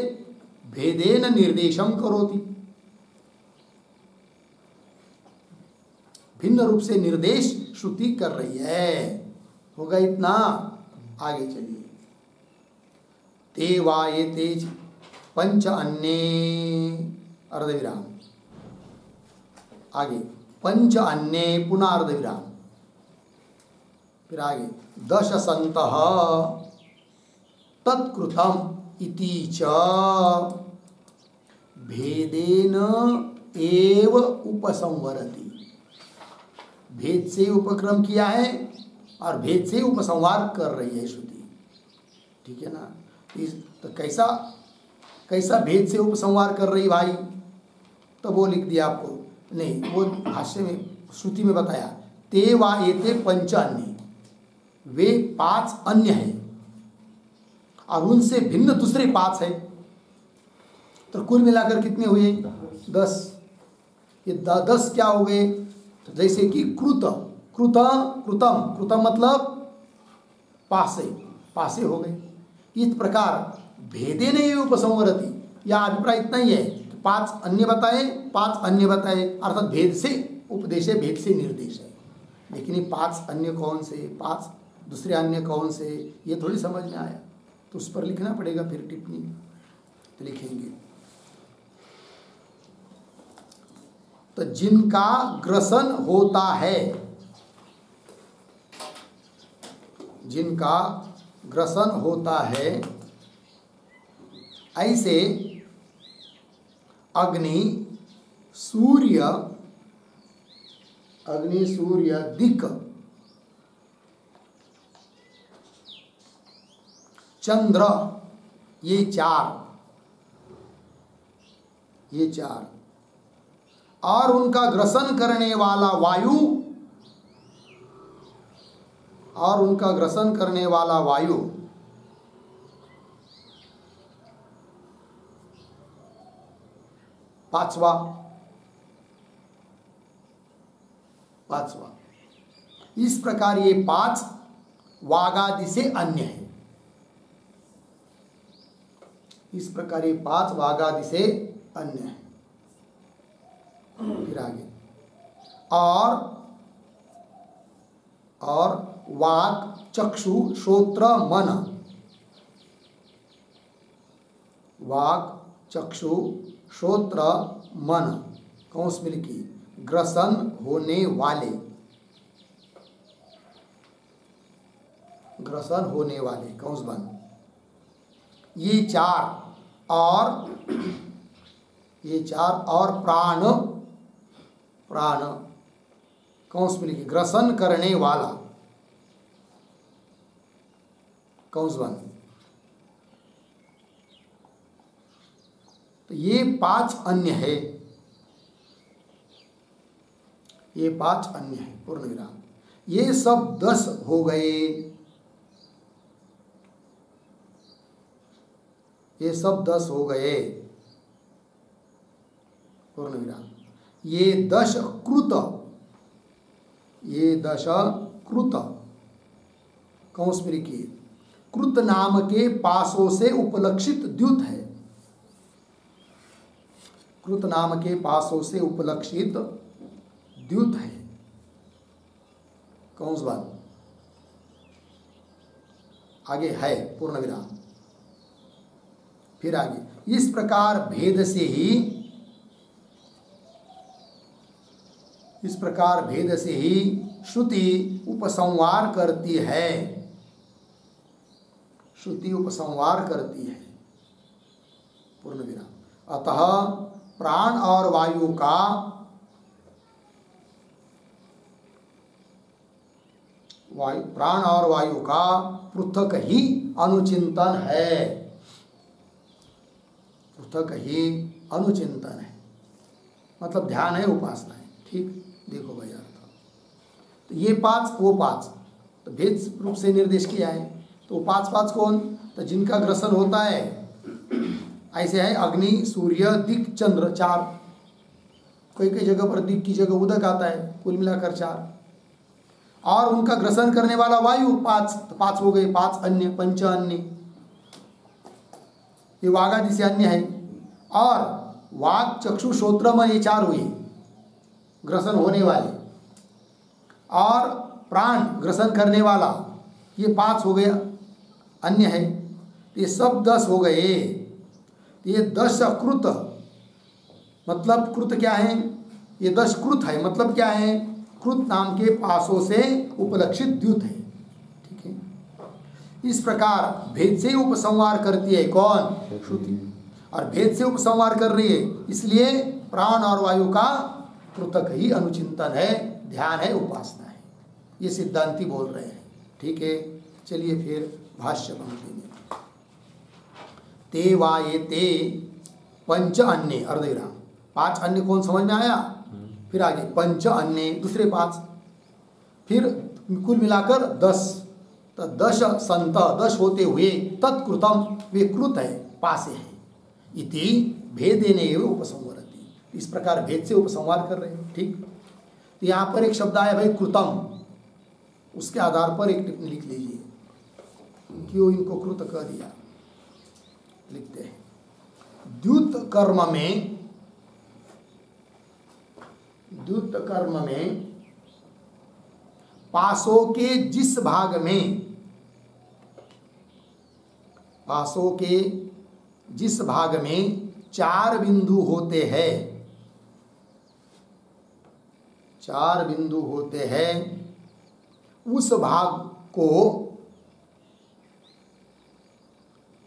भेदेन निर्देशम करोति, भिन्न रूप से निर्देश श्रुति कर रही है। होगा इतना? आगे चलिए। ते वा ये तेज पंच अन्ये, अर्धविराम। आगे पंच अन्ये पुनः अर्धविराम। फिर आगे दश संतः तत्कृतम इति च भेदेन एव उपसंवरति। भेद से उपक्रम किया है और भेद से उपसंहार कर रही है श्रुति, ठीक है ना। तो कैसा कैसा भेद से उपसंहार कर रही भाई? तो वो लिख दिया आपको, नहीं वो भाष्य में श्रुति में बताया। ते वा एते पंच अन्य, वे पांच अन्य हैं और उनसे भिन्न दूसरे पांच है। तो कुल मिलाकर कितने हुए? 10। ये 10 क्या हो गए? जैसे कि कृत कृत कृतम, कृतम मतलब पासे, पासे हो गए। इस प्रकार भेदे नहीं उपसंवरति, या अभिप्राय इतना ही है कि 5 अन्य बताए, 5 अन्य बताए, अर्थात भेद से उपदेश है, भेद से निर्देश है। लेकिन ये 5 अन्य कौन से, 5 दूसरे अन्य कौन से, ये थोड़ी समझ में आया, तो उस पर लिखना पड़ेगा फिर टिप्पणी। तो लिखेंगे तो जिनका ग्रसन होता है, जिनका ग्रसन होता है, ऐसे अग्नि सूर्य दिक् चंद्र, ये चार और उनका ग्रसन करने वाला वायु, और उनका ग्रसन करने वाला वायु पांचवा। इस प्रकार ये 5 वागादि से अन्य है। इस प्रकार ये 5 वागादि से अन्य है। फिर आगे और वाक चक्षु श्रोत्र मन, वाक चक्षु श्रोत्र मन कौंस में लिखी ग्रसन होने वाले, ग्रसन होने वाले कौंस बन, ये 4 और प्राण कौंस में लिखी ग्रसन करने वाला कौंस बन। तो ये 5 अन्य है, ये 5 अन्य है, पूर्ण विराम। ये सब 10 हो गए, ये सब 10 हो गए, पूर्ण विराम। ये 10 कृत, ये 10 कृत कौंस में लिखिए कृत नाम के पासों से उपलक्षित द्युत है, कृत नाम के पासों से उपलक्षित द्युत है कौंस बात आगे है, पूर्ण विराम। फिर आगे इस प्रकार भेद से ही इस प्रकार भेद से ही श्रुति उपसंहार करती है। श्रुति उपसंहार करती है। पूर्ण विराम। अतः प्राण और वायु का प्राण और वायु का पृथक ही अनुचिंतन है। पृथक ही अनुचिंतन है, मतलब ध्यान है, उपासना है। ठीक, देखो भाई अर्थ। तो ये पांच, वो पांच, तो भेद रूप से निर्देश किया है। तो पांच पांच कौन? तो जिनका ग्रसन होता है, ऐसे है अग्नि, सूर्य, दिक्, चंद्र, चार। कई कई जगह पर दिक् की जगह उदक आता है, कुल मिलाकर चार। और उनका ग्रसन करने वाला वायु पांच, तो पांच हो गए। पांच अन्य, पंच अन्य, ये वाघ आदि से अन्य है। और वाक, चक्षु, श्रोत्र, मन, ये चार हुए ग्रसन होने वाले। और प्राण ग्रसन करने वाला, ये पांच हो गया, अन्य है। ये सब 10 हो गए। ये 10 कृत, मतलब कृत क्या है? ये 10 कृत है, मतलब क्या है? कृत नाम के पासों से उपलक्षित द्युत है। ठीक है। इस प्रकार भेद से उपसंहार करती है कौन? श्रुति। और भेद से उपसंहार कर रही है, इसलिए प्राण और वायु का पृथक ही अनुचिंतन है, ध्यान है, उपासना है। ये सिद्धांती बोल रहे हैं। ठीक है। चलिए फिर भाष्य पंक्ति में। ते वाये ते पंच अन्य, अर्धविराम। 5 अन्य कौन समझ में आया? फिर आगे पंच अन्य, दूसरे 5, फिर कुल मिलाकर 10। तो 10 संत, 10 होते हुए तत्कृतम, वे कृत है, पासे है। इति भेदेने एवं उपसंहरति, इस प्रकार भेद से उपसंहार कर रहे हैं। ठीक। तो यहाँ पर एक शब्द आया भाई कृतम, उसके आधार पर एक टिप्पणी लिख लीजिए, क्यों इनको कृत कह दिया। लिखते हैं, द्युत कर्म में, द्युत कर्म में पासों के जिस भाग में, पासों के जिस भाग में 4 बिंदु होते हैं, 4 बिंदु होते हैं, उस भाग को,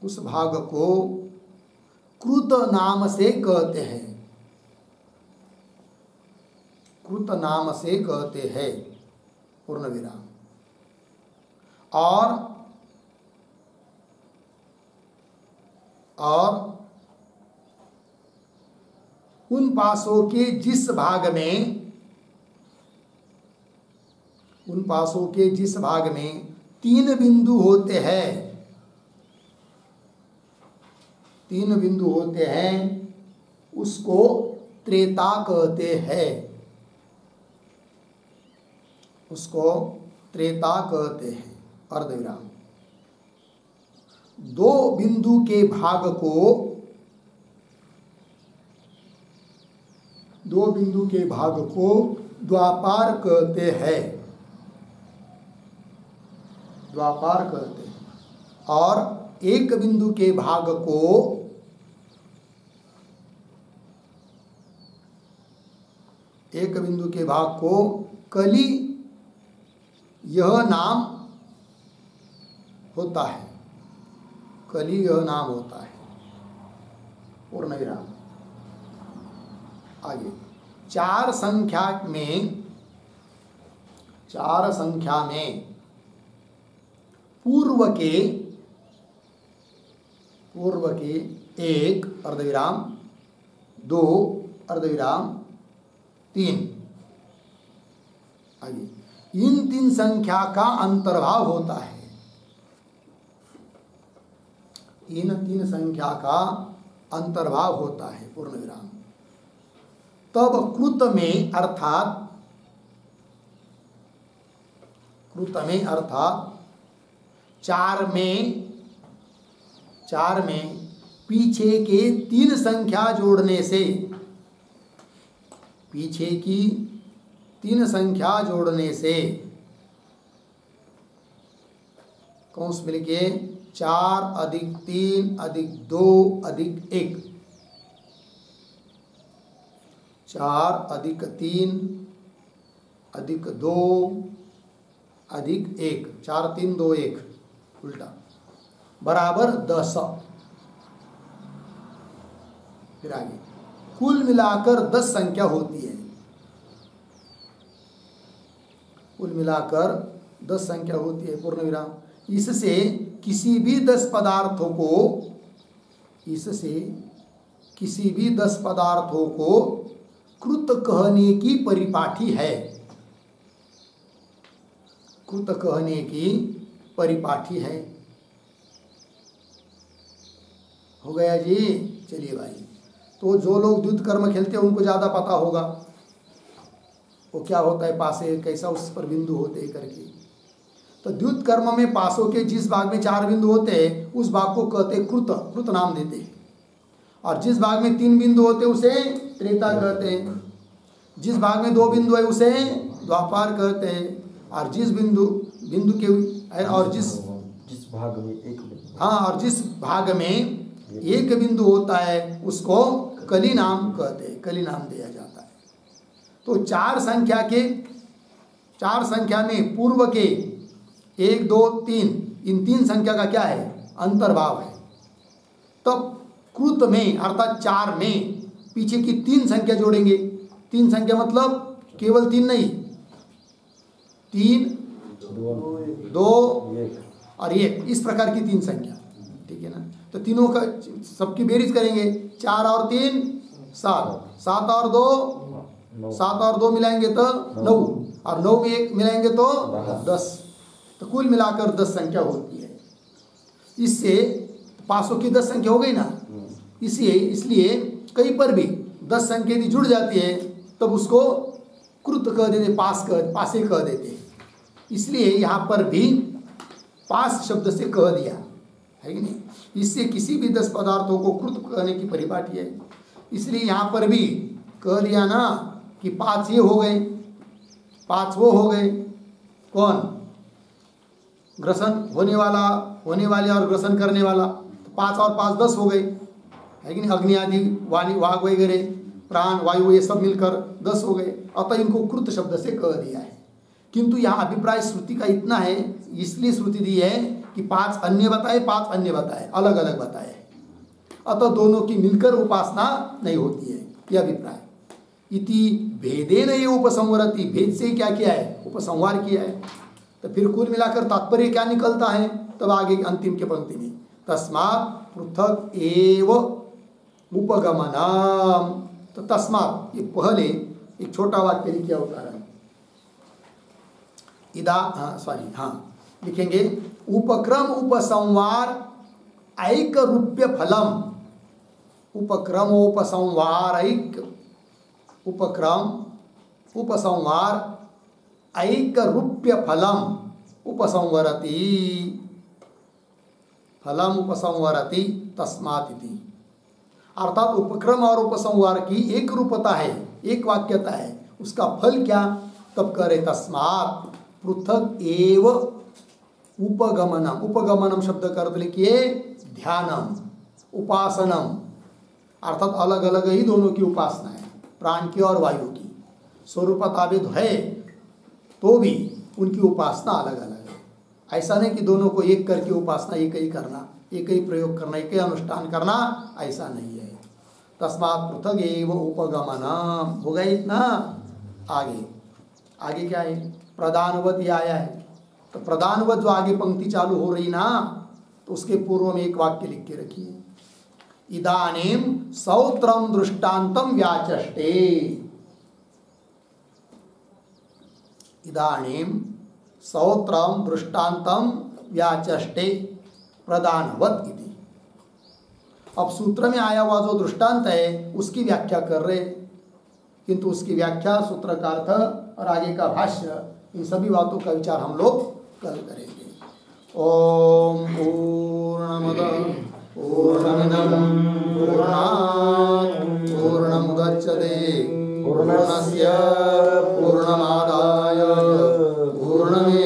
उस भाग को कृत नाम से कहते हैं। कृत नाम से कहते हैं। पूर्ण विराम। और उन पासों के जिस भाग में, उन पासों के जिस भाग में 3 बिंदु होते हैं, 3 बिंदु होते हैं, उसको त्रेता कहते हैं। उसको त्रेता कहते हैं। अर्धविराम। 2 बिंदु के भाग को, 2 बिंदु के भाग को द्वापार कहते हैं। द्वापार कहते हैं। और 1 बिंदु के भाग को, एक बिंदु के भाग को कली, यह नाम होता है। कली यह नाम होता है। पूर्ण विराम। आगे 4 संख्या में, 4 संख्या में पूर्व के 1 अर्धविराम, 2 अर्धविराम, 3, आगे इन 3 संख्या का अंतर्भाव होता है। इन 3 संख्या का अंतर्भाव होता है। पूर्ण विराम। तब कृत में, अर्थात कृत में अर्थात 4 में पीछे के 3 संख्या जोड़ने से, पीछे की 3 संख्या जोड़ने से, कौंस मिल के 4 + 3 + 2 + 1, 4 + 3 अधिक 2 अधिक 1, 4 3 2 1 उल्टा बराबर 10। फिर आगे कुल मिलाकर 10 संख्या होती है। कुल मिलाकर 10 संख्या होती है पूर्ण विराम। इससे किसी भी 10 पदार्थों को, इससे किसी भी 10 पदार्थों को कृत कहने की परिपाठी है। कृत कहने की परिपाठी है। हो गया जी। चलिए भाई, तो जो लोग द्युत कर्म खेलते हैं उनको ज़्यादा पता होगा वो क्या होता है, पासे कैसा उस पर बिंदु होते हैं करके। तो द्युत कर्म में पासों के जिस भाग में 4 बिंदु होते हैं उस भाग को कहते हैं कृत, कृत नाम देते हैं। और जिस भाग में 3 बिंदु होते हैं उसे त्रेता कहते हैं। जिस भाग में 2 बिंदु है उसे द्वापार कहते हैं। और जिस बिंदु के और जिस भाग में एक बिंदु, हाँ, और जिस भाग में एक बिंदु होता है उसको कली नाम कहते हैं, कली नाम दिया जाता है। तो 4 संख्या में पूर्व के 1 2 3 इन 3 संख्या का क्या है, अंतर्भाव है। तब कृत में अर्थात 4 में पीछे की 3 संख्या जोड़ेंगे। 3 संख्या मतलब केवल 3 नहीं, 3 2 और 1, इस प्रकार की 3 संख्या, ठीक है ना। तो तीनों का सबकी बेरीज करेंगे, 4 और 3 7, 7 और 2 7 और 2 मिलाएंगे तो 9, और 9 में 1 मिलाएंगे तो 10। तो कुल मिलाकर 10 संख्या होती है। इससे पासों की 10 संख्या हो गई ना। इसलिए कहीं पर भी 10 संख्या यदि जुड़ जाती है तब उसको कृत कह देते, पासे कह देते। इसलिए यहाँ पर भी पास शब्द से कह दिया है कि नहीं। इससे किसी भी 10 पदार्थों को कृत कहने की परिपाटी है। इसलिए यहाँ पर भी कह दिया ना कि 5 ये हो गए, 5 वो हो गए। कौन, ग्रसन होने वाले और ग्रसन करने वाला। तो 5 और 5 10 हो गए, है कि नहीं। अग्नि आदि वाग वगैरह प्राण वायु ये सब मिलकर 10 हो गए। अतः इनको कृत शब्द से कह दिया है। किंतु यहाँ अभिप्राय श्रुति का इतना है, इसलिए श्रुति दी है कि 5 अन्य बताए, 5 अन्य बताए, अलग अलग बताए। अतः दोनों की मिलकर उपासना नहीं होती है, यह अभिप्राय। इति भेदेन ये उपसंवरति, भेद से क्या किया है, उपसंहार किया है। तो फिर कुल मिलाकर तात्पर्य क्या निकलता है, तब आगे अंतिम के पंक्ति में तस्मात् पृथक एव उपगमनम। तो तस्मात्, ये पहले एक छोटा वाक्य लिखा होता है, लिखेंगे उपक्रम उपसंवार ऐक रूप्य फलम। उपक्रम उपसंवार ऐक रूप्य फलम उपसंवरति, फलम उपसंवरति तस्मात् इति। अर्थात उपक्रम और उपसंहार की एक रूपता है, एक वाक्यता है। उसका फल क्या, तब करे तस्मात् पृथक एव उपगमनम। उपगमनम शब्द का अर्थ लिखिए ध्यानम, उपासनम। अर्थात अलग अलग ही दोनों की उपासना है, प्राण की और वायु की। स्वरूपताभेद है तो भी उनकी उपासना अलग अलग है। ऐसा नहीं कि दोनों को एक करके उपासना एक ही करना, एक ही प्रयोग करना, एक ही अनुष्ठान करना, ऐसा नहीं है। तस्मात् पृथक एव उपगमनम हो गया इतना। आगे क्या है, प्रधानवत ही आया है। तो प्रधानवत जो आगे पंक्ति चालू हो रही ना, तो उसके पूर्व में एक वाक्य लिख के रखिए, इदानीम सौत्रम दृष्टान्तम व्याचष्टे। इदानीम सौत्रम दृष्टान्तम व्याचष्टे प्रधानवत इति। अब सूत्र में आया हुआ जो दृष्टांत है उसकी व्याख्या कर रहे, किंतु उसकी व्याख्या, सूत्र का अर्थ और आगे का भाष्य, इन सभी बातों का विचार हम लोग कल करेंगे। ओम पूर्णमदः पूर्णमिदं पूर्णात् पूर्णमुदच्यते पूर्णस्य पूर्णमादाय पूर्णमेवावशिष्यते।